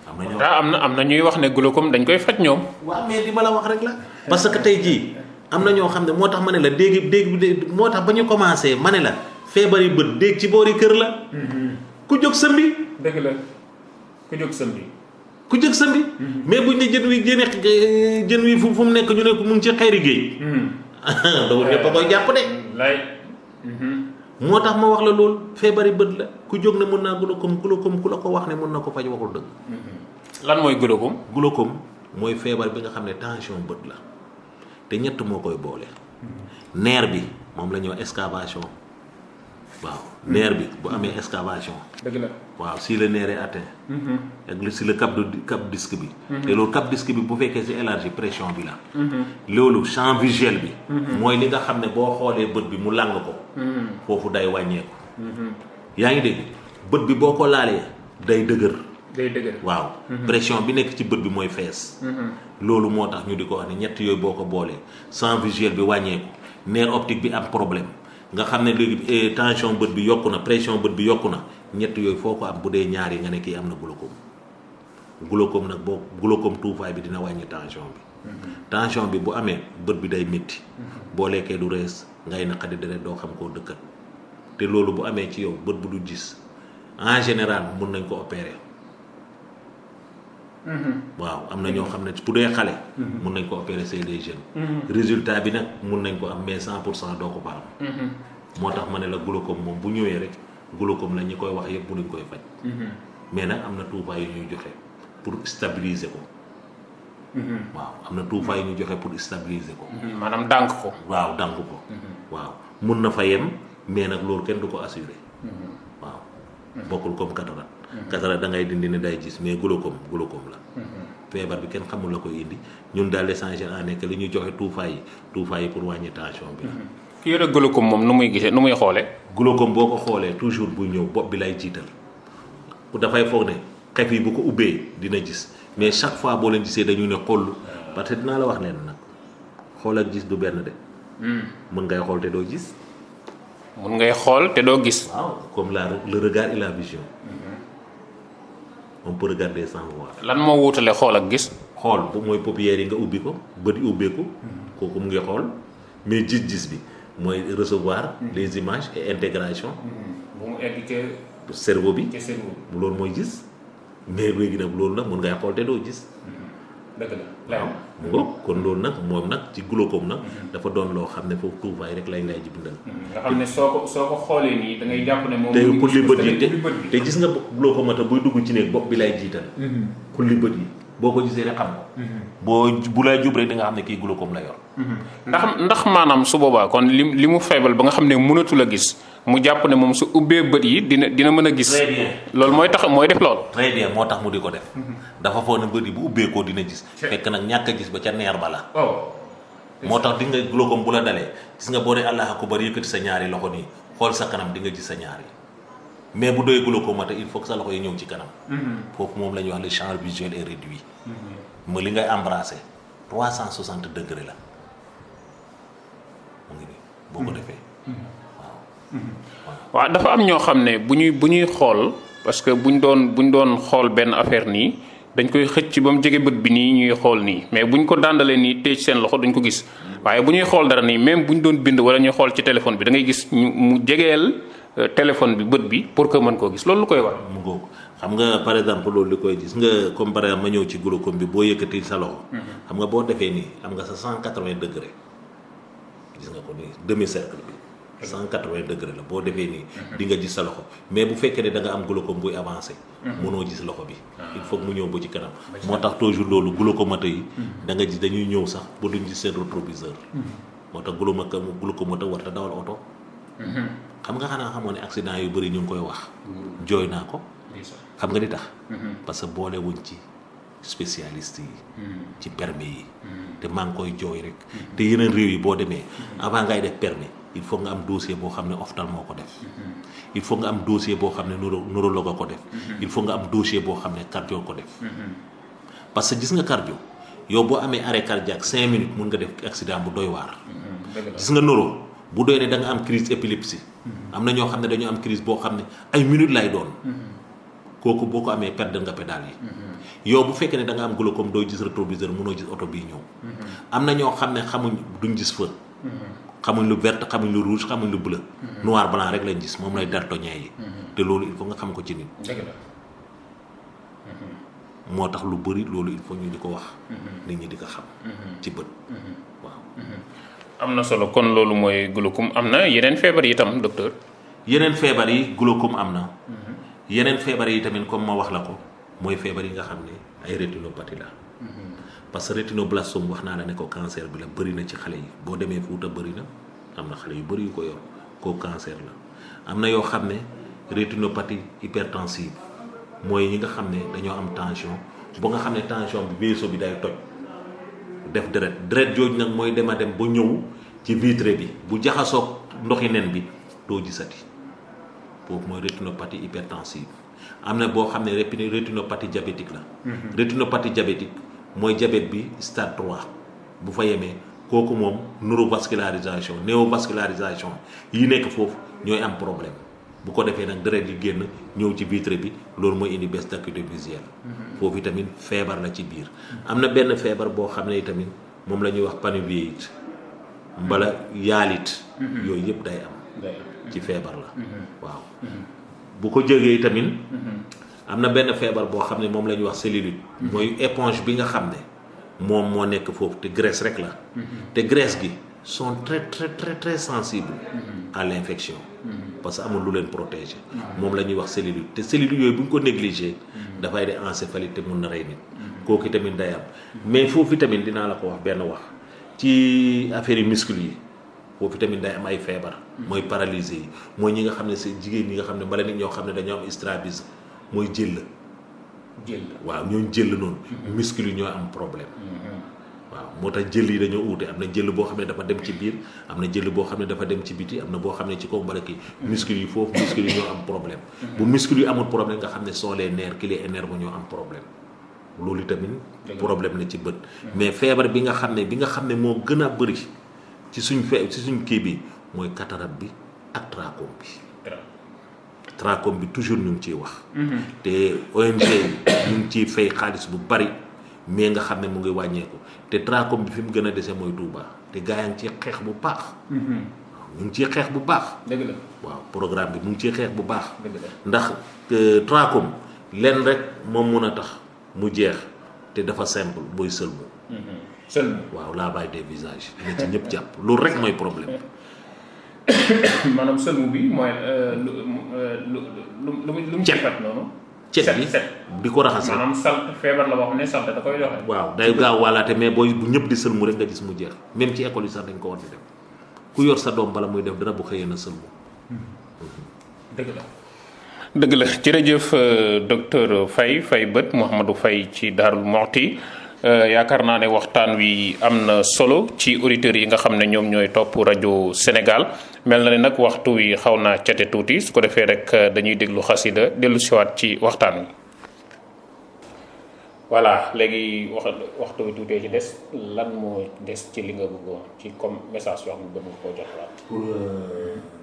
am na ñuy wax ne glaucome dañ koy faj ñoom. waaw mais di ma la wax rek la. parce que tey jii am na ñoo xam ne moo tax ma ne la dégg moo tax ba ñu commencé ma ne la feebari bët dégg ci boori kër la. ku jóg sëmbi. dëgg la ku jóg sëmbi. ku jóg sëmbi. mais buñ ne jën wi fu mu nekk ñu ne ko mu ngi ci xeeri géej. loolu ñëpp a koy jàpp de. moo tax ma wax la loolu feebari bët la ku jóg ne mën naa glaucome ku la ko wax ne mën na ko faj waxul dëgg. lan mooy glaucome. glaucome mooy feebar bi nga xam ne tension bët la te ñett moo koy boole. nerf bi moom la ñuy wax excavation waaw nerf bi bu amee excavation. dëgg la waaw si le nerf est atteint. ak si le cap disque bi. te loolu cap disque bi bu fekkee si élargi pression bi la. loolu champ visuel bi. mooy li nga xam ne boo xoolee bët bi mu làng ko. foofu day wàññeeku. yaa ngi dégg bët bi boo ko laalee day dëgër. waaw pression bi nekk ci bët bi mooy fees. loolu moo tax ñu di ko wax ne ñett yooyu boo ko boolee champ visuel bi wàññeeku nerf optique bi am problème nga xam ne léegi tension bët bi yokku na pression bët bi yokku na ñett yooyu foo ko am bu dee ñaar yi nga ne kii am na glaucome nag boo glaucome tuufaay bi dina wàññi tension bi. tension bi bu amee bët bi day métti. boo lekkee du rees ngay naqadi deret doo xam koo dëkkat te loolu bu amee ci yow bët bu du gis en général mun nañ ko opérer. waaw am na ñoo xam ne bu dee xale. mun nañ ko opérer c'est des jeunes. résultat bi nag mun nañ ko am mais 100% doo ko ba am. moo tax ma ne la glaucome moom bu ñëwee rek glaucome la ñi koy wax yëpp mënuñ koy faj. mais nag am na tuufaay yu ñuy joxe pour stabiliser ko. waaw am na tuufaay yu ñuy joxe pour stabiliser ko. maanaam dànk ko. waaw dànk ko. waaw mun na fa yem mais nag loolu kenn du ko assuré. waaw bokkul comme cataracte. cataracte da ngay dindi ne day gis mais glaucome la. feebar bi kenn xamul la koy indi ñun daal l'essentiel en est que li ñuy joxe tuufaay yi pour wàññi tension bi la. ki yore glaucome moom nu muy gisee nu muy xoolee. glaucome boo ko xoolee toujours buy ñëw bopp bi lay jiital dafay foog ne xef yi bu ko ubbee dina gis mais chaque fois boo leen gisee dañu ne xool parce que dinaa la wax leen nag xool ak gis du benn de. mën ngay xool te doo gis. mun ngay xool te doo gis. waaw comme le regard et la vision. on peut regarder sans voir. lan moo wuutale xool ak gis. xool bu mooy paupières yi nga ubbi ko bët yi ubbeeku. kooku mu ngi xool mais gis-gis bi mooy recevoir les images et intégration. bu mu egg ca cerveau bi. ca cerveau bi loolu mooy gis mais léegi nag loolu nag mun ngay xool te doo gis. dëgg la waaw mu ngoog kon loolu nag moom nag ci glaucome nag dafa doon loo xam ne foofu tuufaay rek lay ji bindal. nga xam ne soo ko xoolee nii da ngay jàpp ne moom. te kulli bët yi te gis nga glaucome buy dugg ci néeg bopp bi lay jiital. kulli bët yi boo ko gisee rek xam ko. bu lay jub rek da nga xam ne kii glaucome la yor. ndax maanaam su boobaa kon li mu feebal ba nga xam ne mënatul a gis mu jàpp ne moom su ubbee bët yi dina mën a gis. très bien loolu mooy def loolu. très bien moo tax mu di ko def. dafa foog ne bët yi bu ubbeekoo dina gis. fekk nag ñàkk a gis ba ca neer ba la. moo tax di nga glaucome bu la dalee gis nga boo dee allah akbar yëkkati sa ñaari loxo nii xool sa kanam di nga gis sa ñaari mais bu doy glaucome il faut que sa loxo yi ñëw ci kanam. foofu moom la ñuy wax le champ visuel est réduit. ma li ngay embrasser 360 degrés la mu ngi nii boo ko defee. waaw dafa am ñoo xam ne bu ñuy xool parce que buñ doon xool benn affaire nii dañ koy xëcc ba mu jege bët bi nii ñuy xool nii mais buñ ko dàndalee nii téye ci seen loxo duñ ko gis waaye bu ñuy xool dara nii même buñ doon bind wala ñuy xool ci téléphone bi da ngay gis mu jegeel téléphone bi bët bi pour que mën koo gis loolu lu koy war. mu ngoog xam nga par exemple loolu li koy gis nga comme par exemple ma ñëw ci glaucome bi boo yëkkati sa loxo. xam nga boo defee nii am nga sa 180 degré gis nga ko nii demi cercle bi 180 degré la boo defee nii di nga gis sa loxo mais bu fekkee ne da nga am glaucome buy avancé mënoo gis loxo bi il faut mu ñëw ba ci kanam moo tax toujours loolu glaucomateur yi da nga gis dañuy ñëw sax ba duñ gis seen rétroviseur moo tax glaucomateur war ta dawal oto xam nga xanaa xamoo ne accident yu bëri ñu ngi koy wax jooy naa ko xam nga li tax parce que boole wuñ ci spécialiste yi ci permis yi te maa ngi koy jooy rek te yeneen réew yi boo demee avant ngay def permis il faut nga am dossier boo xam ne ophtalmo moo ko def il faut nga am dossier boo xam ne neurologue ko def il faut nga am dossier boo xam ne cardio ko def parce que gis nga cardio yow boo amee arrêt cardiaque 5 minutes mun nga def accident bu doy waar gis nga neuro bu doy ne da nga am crise épilepsie am na ñoo xam ne dañoo am crise boo xam ne ay minutes lay doon kooku boo ko amee perdre nga pédale yi yow bu fekkee ne da nga am glaucome doo gis rétroviseur mënoo gis oto bii ñëw am na ñoo xam ne xamuñ duñ gis feu xamuñ lu vert xamuñ lu rouge xamuñ lu bleu noir blanc rek lañ gis moom lay daltonien yi te loolu il faut nga xam ko ci nit moo tax lu bëri loolu il faut ñu di ko wax nit ñi di ko xam ci bët waaw am na solo kon loolu mooy glaucome am na yeneen feebar yi itam docteur yeneen feebar yi glaucome am na yeneen feebar yi tamit comme ma wax la ko mooy feebar yi nga xam ne ay rétinopathie la parce que rétinoblastome wax naa la ne ko cancer bi la bëri na ci xale yi boo demee Fuuta bëri na am na xale yu bëri yu ko yor koo cancer la am na yoo xam ne rétinopathie hypertensive mooy ñi nga xam ne dañoo am tension ba nga xam ne tension bi vaisseau bi day toj def deret jooju nag mooy dem a dem ba ñëw ci vitre bi bu jaxasoog ndoxi nen bi doo gisati boobu mooy rétinopathie hypertensive am na boo xam ne rétinopathie diabétique la rétinopathie diabétique mooy diabète bi stade 3 bu fa yemee kooku moom neurovascularisation néovascularisation yi nekk foofu ñooy am problème bu ko defee nag deret yi génn ñëw ci vitre bi loolu mooy indi baisse d'acuité visuelle foofu tamit feebar la ci biir am na benn feebar boo xam ne tamit moom la ñuy wax panuvéite mbala yaalit yooyu yëpp day am ci feebar la waaw bu ko jógee tamit am na benn feebar boo xam ne moom la ñuy wax cellulite mooy éponge bi nga xam ne moom moo nekk foofu te graisse rek la te graisse gi sont très sensibles à l'infection parce que amul lu leen protéger moom la ñuy wax cellulite te cellulite yooyu bu ñu ko négligé dafay de encéphalite te mun na rey nit kooku tamit day am mais foofu tamit dinaa la ko wax benn wax ci affaire yi muscle yi foofu tamit day am ay feebar mooy paralysé yi mooy ñi nga xam ne c'est jigéen ñi nga xam ne bala nit ñoo xam ne dañoo am strabisme mooy jël waaw ñooñu jël noonu muscle yi ñoo am problème waaw moo tax jël yi dañoo uute am na jël boo xam ne dafa dem ci biir am na jël boo xam ne dafa dem ci biti am na boo xam ne ci kaw mbala kii muscle yi foofu muscle yi ñoo am problème bu muscle yi amul problème nga xam ne sont les nerfs qui les énervent ñoo am problème loolu tamit problème la ci bët mais feebar bi nga xam ne moo gën a bëri ci suñ kii bi mooy cataracte bi ak trachome bi toujours ñu ngi ciy wax te ONG ñu ngi ciy fay xaalis bu bari mais nga xam ne mu ngi wàññeeku te trachome bi fi mu gën a dese mooy Touba te gaa yaa ngi ciy xeex bu baax waaw ñu ngi ciy xeex bu baax dëgg la waaw programme bi mu ngi ciy xeex bu baax ndax trachome lenn rek moom mun a tax mu jeex te dafa simple mooy sëlmu waaw lavage des visages na ci ñëpp jàpp loolu rek mooy problème maanaam sëlmu bi mooy lu mu ci fat noonu cet bi di ko raxas maanaam salt feebar la boo xam ne salt da koy doxee waaw day gaaw waalaate mais booy bu ñëpp di sëlmu rek nga gis mu jeex même ci école yi sax dañ ko war di def ku yor sa doom bala muy def dara bu xëyee na sëlmu dëgg la jërëjëf docteur Faye bët Mouhamadou Faye ci Darou Mouhty yaakaar naa ne waxtaan wi am na solo ci auditeurs yi nga xam ne ñoom ñooy topp rajo Sénégal mel na ne nag waxtu wi xaw naa cate tuuti su ko defee rek dañuy déglu xasida dellu siwaat ci waxtaan wi voilà léegi waxtu wi tuutee ci des lan moo des ci li nga bëggoon ci comme message yoo xam ne bëgg nga koo joxlaat pour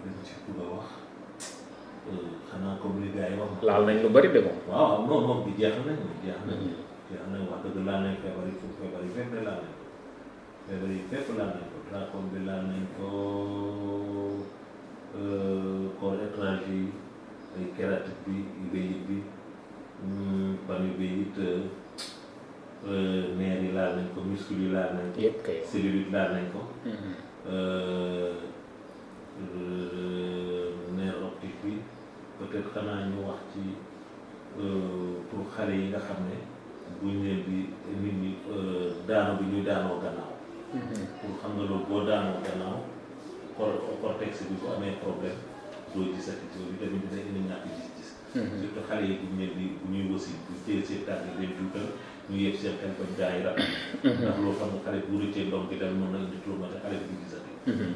li ci bëgg a wax xanaa comme li gars yi wax laal nañ lu bari de moom waaw non bi jeex nañ wax dëgg laal nañ feebar yi fépp laal nañ ko feebar yi fépp laal nañ ko trachome bi laal nañ ko corps étranger yi ay kératite bi uvéite bi panuvéite nerf yi laal nañ ko muscle yi laal nañ ko yëpp kay cellulite laal nañ ko nerf optique bi peut-être xanaa ñu wax ci pour xale yi nga xam ne buñ leen di nit ñi daanu bi ñuy daanoo gannaaw. pour xam nga loolu boo daanoo gannaaw cortex bi bu amee problème doo gisati loolu tamit dina indi ñàkk gis-gis. surtout xale yi buñ leen di bu ñuy wasi bu téye seen tànk leen juutal ñu yëg seen téléphone gars yi rafet. ndax loolu xam nga xale bu rëccee ndox bi tamit mën na indi trouble te xale bi du gisati.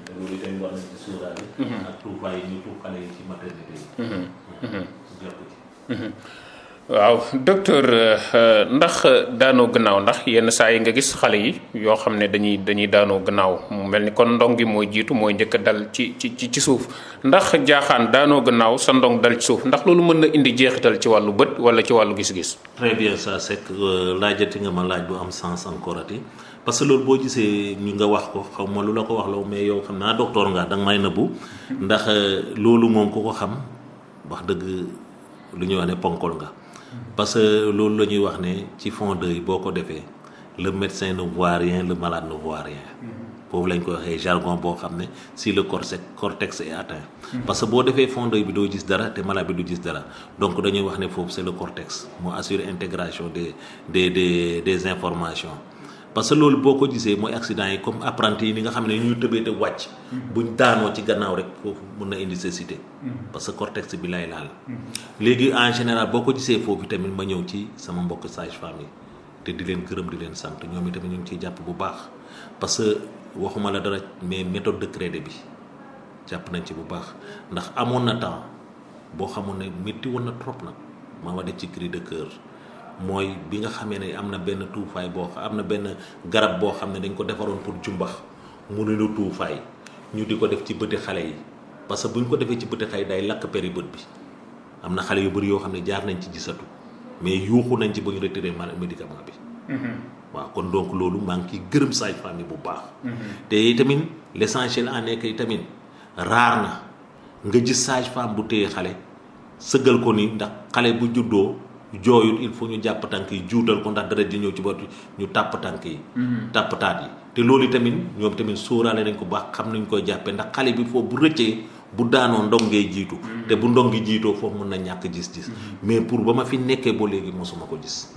te loolu tamit war nañ ci sóoraale. ak tuufaay yi ñu tuuf xale yi ci maternité yi. jàpp ci. waaw docteur ndax daanoo gannaaw ndax yenn saa yi nga gis xale yi yoo xam ne dañuy daanoo gannaaw mu mel ni kon ndong gi mooy jiitu mooy njëkk a dal ci suuf ndax jaaxaan daanoo gannaaw sa ndong dal ci suuf ndax loolu mën na indi jeexital ci wàllu bët wala ci wàllu gis-gis. très bien ça c'est que laajati nga ma laaj bu am sens encore ati parce que loolu boo gisee ñu nga wax ko xaw ma lu la ko wax la mais yow xam naa docteur nga danga may nëbbu ndax loolu moom ku ko xam wax dëgg lu ñuy wax ne ponkol nga. parce que loolu la ñuy wax ne ci fond d'œil boo ko defee le médecin ne voit rien le malade ne voit rien. foofu lañ koy waxee jargon boo xam ne si le cortex est atteint. parce que boo defee fond d'œil bi doo gis dara te malade bi du gis dara donc dañuy wax ne foofu c'est le cortex moo assure intégration des informations. parce que loolu boo ko gisee mooy accident yi comme apprenti yi ni nga xam ne ñuy tëbee te wàcc. buñ daanoo ci gannaaw rek foofu mun na indi cécité. parce que cortex bi lay laal. léegi en général boo ko gisee foofu tamit ma ñëw ci sama mbokk sage-femme yi te di leen gërëm di leen sant ñoom itamit ñu ngi ciy jàpp bu baax parce que waxuma la dara mais méthode de crédit bi jàpp nañ ci bu baax ndax amoon na temps boo xamoon ne métti woon na trop nag maa ma def ci cri de cœur. mooy bi nga xamee ne am na benn tuufaay am na benn garab boo xam ne dañ ko defaroon pour jumbax mënuñu tuufaay ñu di ko def ci bëti xale yi parce que bu ñu ko defee ci bëti xale yi day lakk peri bët bi am na xale yu bëri yoo xam ne jaar nañ ci gisatu mais yuuxu nañ ci ba ñu retiré médicament bi. waaw kon donc loolu maa ngi ciy gërëm sage-femme yi bu baax. te tamit l'essentiel en est que tamit raar na nga gis sage-femme bu téye xale sëggal ko ni ndax xale bu juddoo. jooyul il faut ñu jàpp tànk yi juutal ko ndax dara di ñëw ci bopp ñu tàpp tànk yi. tàpp taat yi te loolu tamit ñoom tamit sóoraale nañ ko baax xam nañ koy jàppee ndax xale bi foofu bu rëccee bu daanoo ndong ngay jiitu. te bu ndong gi jiitoo foofu mën na ñàkk gis-gis. mais pour ba ma fi nekkee ba léegi mosuma ko gis.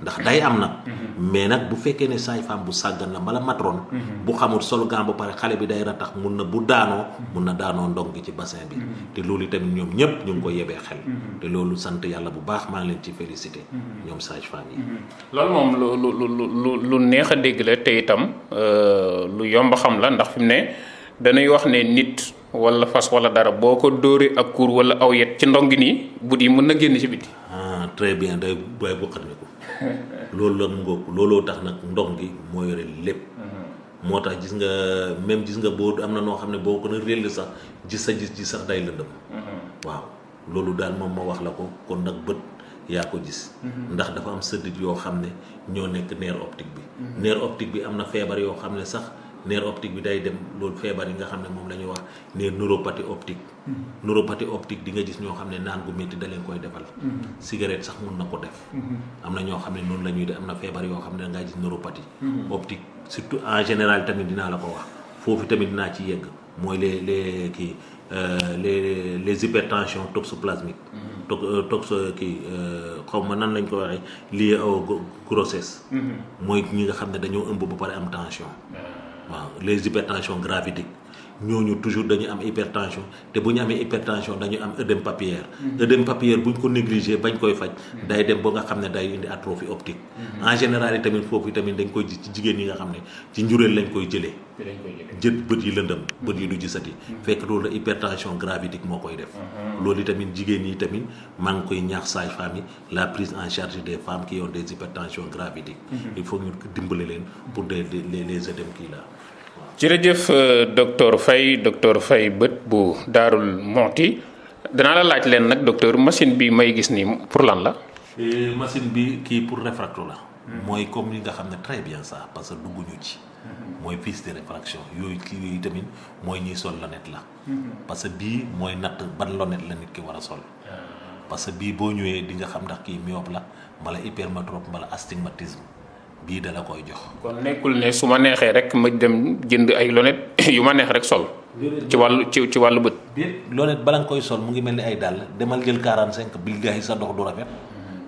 ndax day am nag. mais nag bu fekkee ne sage-femme bu sàggan la mbala matron. bu xamul sol gant ba pare xale bi day ratax mun na bu daanoo mun na daanoo ndong gi ci bassin bi. te loolu tamit ñoom ñëpp ñu ngi ko yebee xel. te loolu sant yàlla bu baax maa ngi leen ci félicité. ñoom sage-femme yi. loolu moom lu neex a dégg la te itam lu yomb xam la ndax fi mu ne dañuy wax ne nit. wala fas wala dara boo ko dóoree ak kuur wala aw yet ci ndong gi nii but yi mën na génn ci biti. très bien day booy bokkat ni ko loolu la mu ngoog looloo tax nag ndong gi moo yore lépp. moo tax gis nga même gis nga boo am na noo xam ne boo ko na réel sax gis sa gis sax day lëndëm. waaw loolu daal moom ma wax la ko kon nag bët yaa ko gis. ndax dafa am sëddit yoo xam ne ñoo nekk nerf optique bi. nerf optique bi am na feebar yoo xam ne sax. nerf optique bi day dem loolu feebar yi nga xam ne moom la ñuy wax ne neuropathie optique. neuropathie optique di nga gis ñoo xam ne naan gu métti da leen koy defal. cigarette sax mun na ko def. am na ñoo xam ne noonu la ñuy def am na feebar yoo xam ne da ngaa gis neuropathie. optique surtout en général tamit dinaa la ko wax foofu tamit dinaa ci yegg mooy les hypertensions toxoplasmiques. Xaw ma nan lañ ko waxee lié au grossesse. mooy ñi nga xam ne dañoo ëmb ba pare am tension. waaw les hypertensions gravidiques ñooñu toujours dañu am hypertension te bu ñu amee hypertension dañu am œdème papillaire. œdème papillaire bu ñu ko négligé bañ koy faj day dem ba nga xam ne day indi atrophie optique. en général yi tamit foofu tamit dañ koy gis ci jigéen yi nga xam ne ci njureel lañ koy jëlee. bët yi lëndëm bët yi du gisati. fekk loolu la hypertension gravidique moo koy def. loolu tamit jigéen yi tamit maa ngi koy ñaax sage-femme yi la prise en charge des femmes qui ont des hypertensions gravidiques. il faut ñu dimbale leen pour les œdèmes kii là. jërëjëf docteur Faye bët bu Daarul Muxti danaa la laaj leen nag docteur machine bi may gis nii pour lan la. machine bi kii pour réfracto la. mooy comme ni nga xam ne très bien ça parce que dugguñu ci. mooy piste de réfraction yooyu kii yooyu tamit mooy ñiy sol lunette la. parce que bii mooy natt ban lunette la nit ki war a sol. parce que bii boo ñëwee di nga xam ndax kii myope la mbala hypermétrope mbala astigmatisme bii da la koy jox. kon nekkul ne su ma neexee rek ma dem jënd ay lonet yu ma neex rek sol. ci wàllu bët. lonet bala nga koy sol mu ngi mel ni ay dàll demal jël 45 billahi sa dox du rafet.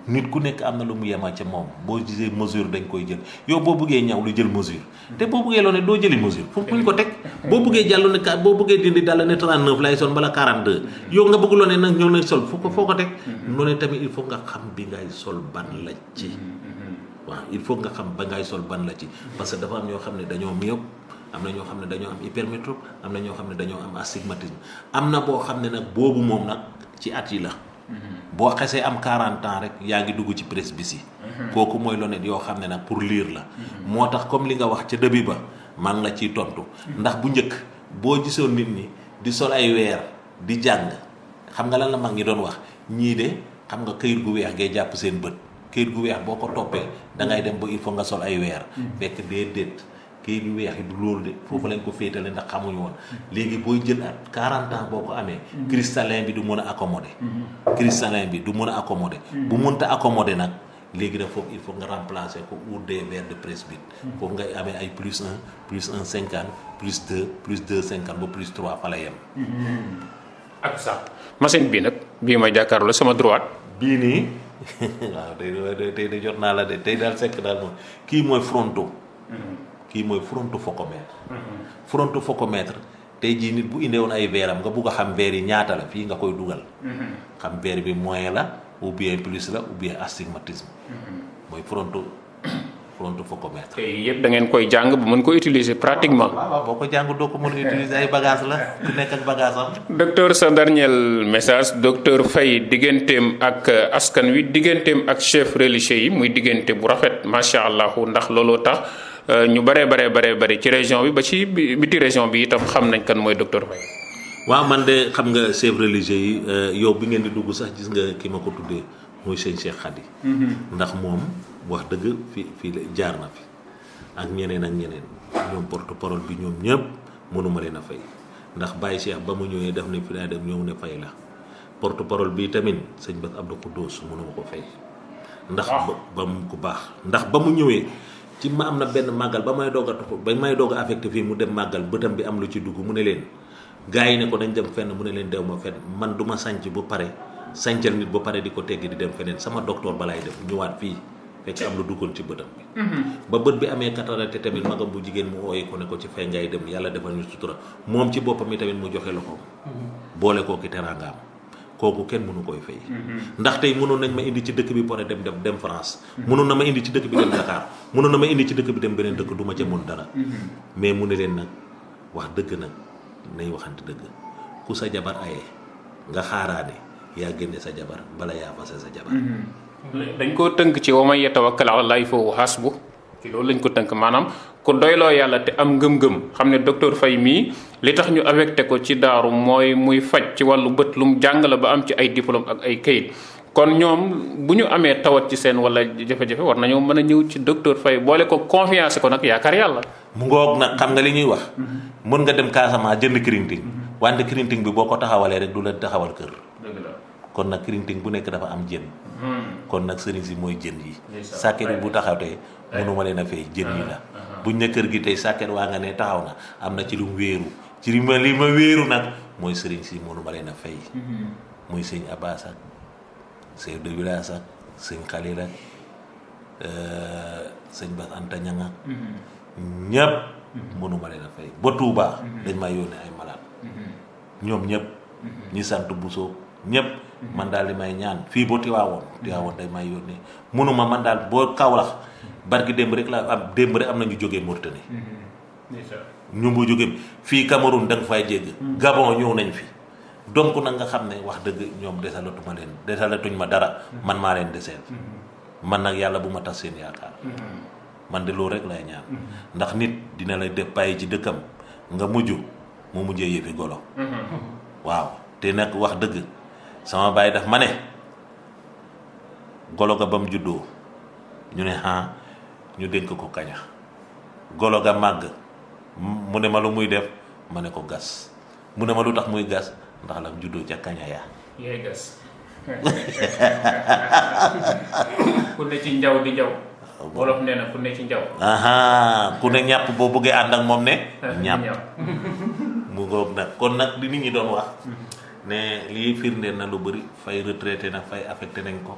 nit ku nekk am na lu mu yema ca moom boo gisee mesure dañ koy jël yow boo bëggee ñaw lu jël mesure te boo bëggee lonet doo jëli mesure fu ñu ko teg boo bëggee jàll ne boo bëggee dindi dàll ne 39 lay sol bala 42 yow nga bëgg lonet nag ñëw na sol foo ko teg. lonet tamit il faut nga xam bi ngay sol ban la ci. waaw il faut nga xam ba ngay sol ban la ci parce que dafa am ñoo xam ne dañoo myope am na ñoo xam ne dañoo am hypermétrope am na ñoo xam ne dañoo am astigmatisme am na boo xam ne nag boobu moom nag ci at yi la. boo xesee am 40 ans rek yaa ngi dugg ci presbytie kooku mooy lonet yoo xam ne nag pour lire la. moo tax comme li nga wax ca début ba maa ngi la ciy tontu ndax bu njëkk boo gisoon nit ñi di sol ay weer di jàng xam nga lan la mag ñi doon wax ñii de xam nga këyit gu weex ngay jàpp seen bët. këyit gu weex boo ko toppee da ngay dem ba il faut nga sol ay weer fekk déedéet këyit yu weex yi du loolu de foofu lañ ko féetale ndax xamuñu woon léegi booy jël at 40 ans boo ko amee cristallin bi du mën a accommoder cristallin bi du mën a accommoder bu mënta accommoder nag léegi nag foofu il faut nga remplacer ko ou des verres de presbyte foofu ngay amee ay plus 1 plus 1 50 plus 2 plus 2 50 ba plus 3 fa la yem ak sax machine bi nag bii may jàkkaarloo sama droite bii nii waaw tey de jot naa la de tey daal sekk daal moom kii mooy frontofocomètre frontofocomètre tey jii nit bu indeewoon ay veeram nga bugg a xam verre yi ñaata la fii nga koy dugal xam verre bi moyen la ou bien plus la ou bien astigmatisme mooy frontofocomètre. te yëpp da ngeen koy jàng ba mën ko utiliser pratiquement. waaw boo ko jàng doo ko mën a utiliser ay bagage la ku nekk ak bagage am. docteur sa dernier message docteur Faye digganteem ak askan wi digganteem ak chef religieux yi muy diggante bu rafet macha allah ndax looloo tax ñu bare ci région bi ba ci biti région bi itam xam nañ kan mooy docteur Faye. waaw man de xam nga chef religieux yi yow bi ngeen di dugg sax gis nga ki ma ko tuddee mooy sëñ Cheikh Khady. ndax moom wax dëgg fii la jaar na fi ak ñeneen ñoom porte parole bi ñoom ñëpp mënuma leen a fay ndax Baye Cheikh ba mu ñëwee def ne fi daa dem ñëw ne fay la porte parole bi tamit sëñ Bass Abdou Khoudoss mënuma ko fay. ndax ba mu ko baax ndax ba mu ñëwee ci ma am na benn màggal ba may doog a affecté fii mu dem màggal bëtam bi am lu ci dugg mu ne leen gars yi ne ko dañ dem fenn mu ne leen dew ma fenn man du ma sànc ba pare sàncal nit ba pare di ko teggi di dem feneen sama docteur balaay def ñëwaat fii fekk am lu duggoon ci bëtam bi ba bët bi amee cataracte tamit magam bu jigéen mu ooye ko ne ko ci fay ngay dem yàlla defal ñu sutura moom ci boppam mi tamit mu joxe loxoom boole koo ki teraangaam kooku kenn mënu koy fay ndax tey mënoon nañ ma indi ci dëkk bi pare dem France mënoon na ma indi ci dëkk bi dem Dakar mënoon na ma indi ci dëkk bi dem beneen dëkk du ma ca mën dara mais mu ne leen nag wax dëgg nag nañ waxante dëgg ku sa jabar aye nga xaaraane yaa génne sa jabar bala yaa fase sa jabar dañ koo tënk ci wa man yatawakkal ala llaahi fa huwa hasbuh ci loolu lañ ko tënk maanaam ku doyloo yàlla te am ngëm-ngëm xam ne docteur Faye mii li tax ñu affecté ko ci daaru mooy muy faj ci wàllu bët lu mu jàng la ba am ci ay diplôme ak ay kayit kon ñoom bu ñu amee tawat ci seen wala jafe-jafe war nañoo mën a ñëw ci docteur Faye boole ko confiance ko nag yaakaar yàlla. mu ngoog nag xam nga li ñuy wax mën nga dem Casamance jënd kirinting wante kirinting bi boo ko taxawalee rek du la taxawal kër. kon nag kirinting bu nekk dafa am jën. kon nag sëriñ si mooy jën yi. sàkket bi bu taxawtee mënuma leen a fay jën yi la. buñ ne kër gi tey sàkket waa nga ne taxaw na am na ci lu mu wéeru ci li ma wéeru nag mooy sëriñ si mënuma leen a fay. muy sëñ Abbas ak chef de village ak sëñ Khalil ak sëñ Bass Anta Ñang ak ñëpp mënuma leen a fay ba Touba dañ may yónnee ay malade ñoom ñëpp ñi sant Bousso ñëpp man daal li may ñaan fii boo Tiwaawoon dañ may yónnee mënuma man daal boo Kaolack barki démb rek am na ñu jógee Mauritanie ñu mu jógee fii Cameroun da nga fay jégg Gabon ñëw nañ fi donc nag nga xam ne wax dëgg ñoom desalatuñ ma dara man maa leen deseel man nag yàlla bu ma tas seen yaakaar man de loolu rek lay ñaan ndax nit dina la def bàyyi ci dëkkam nga mu mujjee yëfi golo waaw te nag wax dëgg sama baay daf ma ne golo ga ba mu juddoo ñu ne ñu dénk ko kaña golo ga màgg mu ne ma lu muy def ma ne ko gas mu ne ma lu tax muy gas ndax la juddoo ca kaña yaa yaay gas ku ne ci njaw di njaw wolof nee na ku ne ci njaw. ku ne ñàpp boo bëggee ànd ak moom ne. ñàpp mu ngoog nag kon nag li nit ñi doon wax. ne lii firndeel na lu bëri fay retraité na fay affecté nañ ko.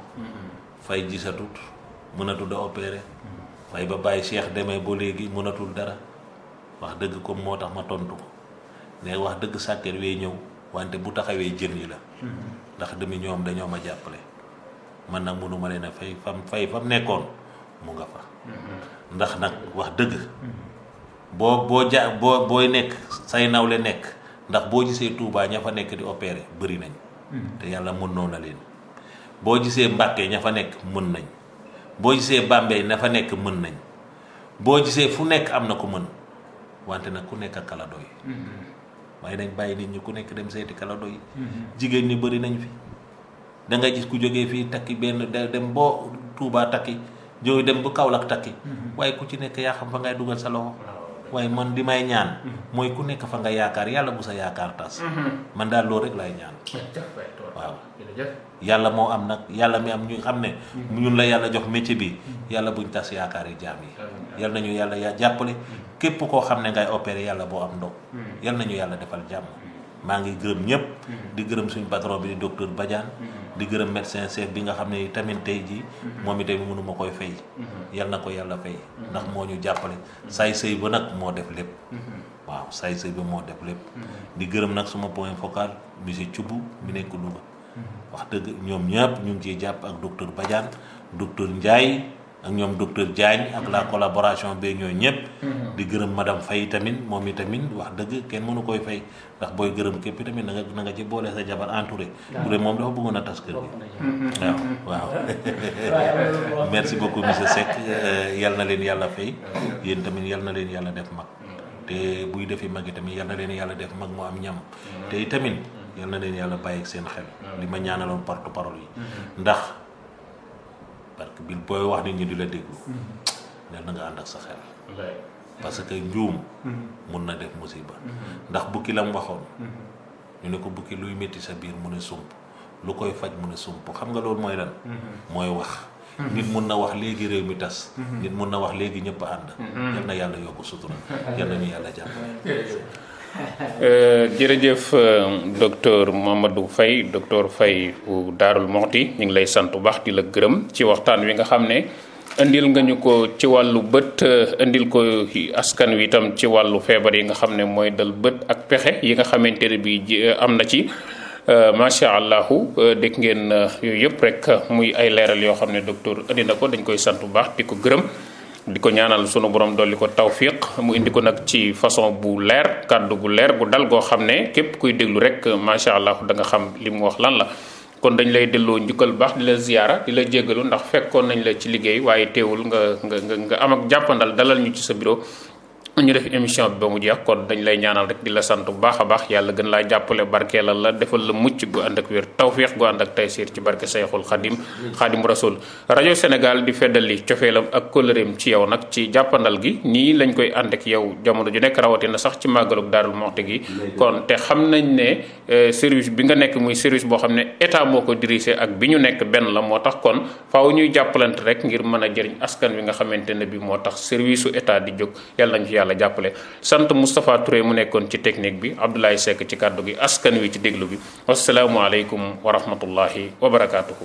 fay gisatut mënatul a opéré. fay ba bàyyi Cheikh demee ba léegi mënatul dara wax dëgg comme moo tax ma tontu ko ne wax dëgg sàkket wee ñëw wante bu taxawee jën yi la. ndax demi ñoom dañoo ma jàppale man nag mënuma leen a fam nekkoon mu nga fa. ndax nag wax dëgg booy nekk say nawle nekk ndax boo gisee Touba ña fa nekk di opéré bëri nañ. te yàlla mën noona leen boo gisee Mbàkke ña fa nekk mën nañ boo gisee Bambey na fa nekk mën nañ boo gisee fu nekk am na ko mën wante nag ku nekk ak kala doy. waaye nañ bàyyi nit ñi ku nekk dem seeti kala doy. jigéen ñi bëri nañ fi da nga gis ku jógee fii takki benn dem boo Touba takki jóge dem bu Kaolack takki waaye ku ci nekk yaa xam fa ngay dugal sa loxo. waaye man di may ñaan mooy ku nekk fa nga yaakaar yàlla bu sa yaakaar tas. man daal loolu rek laay ñaan. waaw yàlla moo am nag yàlla mi am ñu xam ne ñun la yàlla jox métier bi yàlla buñ tas yaakaar yi jaam yi. yal nañu yàlla jàppale képp koo xam ne ngay opéré yàlla boo am ndog. yal nañu yàlla defal jàmm. maa ngi gërëm ñëpp di gërëm suñu patron bi di docteur Badiane di gërëm médecin chef bi nga xam ne tamit tey jii moom itamit mënu ma koy fay. yal na ko yàlla fay ndax moo ñu jàppale say sëy ba nag moo def lépp. waaw say sëy ba moo def lépp. di gërëm nag suma point focal monsieur Thioub mi nekk Louga. wax dëgg ñoom ñëpp ñu ngi ciy jàpp ak docteur Badiane docteur Ndiaye ak ñoom docteur Diagne ak la collaboration beeg ñooy ñëpp. di gërëm madame Faye tamit moom itamit wax dëgg kenn mënu koy fay ndax booy gërëm képp tamit na nga ci boole sa jabar entouré. Touré moom dafa bëggoon a tas kër gi. waaw. merci beaucoup monsieur Seck yal na leen yàlla fay yéen tamit yal na leen yàlla def mag te buy defi mag itamit yal na leen yàlla def mag mu am ñam te itamit yal na leen yàlla bàyyi seen xel li ma ñaanaloon porte parole yi ndax. parce que bil booy wax nit ñi di la déglu nel na nga ànd ak sa xel parce que njuum mun na def musiba ndax bukki lam waxoon ñu ne ko bukki luy métti sa biir mu ne sump lu koy faj mu ne sump xam nga loolu mooy lan mooy wax nit mun na wax léegi réew mi tas nit mun na wax léegi ñëpp ànd yal na yàlla yokk sutura yal na ñu yàlla jàpp jërëjëf docteur Mamadou Faye docteur Faye bu Daarul Muxti ñu ngi lay sant bu baax di la gërëm ci waxtaan wi nga xam ne indil nga ñu ko ci wàllu bët indil ko askan wi itam ci wàllu feebar yi nga xam ne mooy dal bët ak pexe yi nga xamante ne bi am na ci macha allahu dégg ngeen yooyu yëpp rek muy ay leeral yoo xam ne docteur indi na ko dañ koy sant bu baax di ko gërëm di ko ñaanal sunu borom dolli ko tawfiq mu indi ko nag ci façon bu leer kàddu gu leer gu dal goo xam ne képp kuy déglu rek macha allah da nga xam li mu wax lan la. kon dañ lay delloo njukkal baax di la ziyaara di la jéggalu ndax fekkoon nañ la ci liggéey waaye teewul nga am ak jàppandal dalal ñu ci sa bureau ñu def émission bi ba mu jeex kon dañ lay ñaanal rek di la sant bu baax a baax yàlla gën laa jàppale barkeelal la defal la mucc gu ànd ak wér tawfiix gu ànd ak taysiir ci barke Seyxul Xadim Rasul rajo Sénégal di feddali cofeelam ak kóllëreem ci yow nag ci jàppandal gi nii lañ koy ànd ak yow jamono ju nekk rawatina sax ci màggalug Daarul Muxti gi kon te xam nañ ne service bi nga nekk muy service boo xam ne état moo ko dirigé ak bi ñu nekk benn la moo tax kon faaw ñuy jàppalante rek ngir mën a jëriñ askan wi nga xamante ne bi moo tax service su état di jóg yàlla nañ ci la jàppale sant Moustapha Touré mu nekkoon ci technique bi Abdoulaye Seck ci kàddu gi askan wi ci déglu bi wasalaamualeykum wa rahmatullahi wa barakaatuhu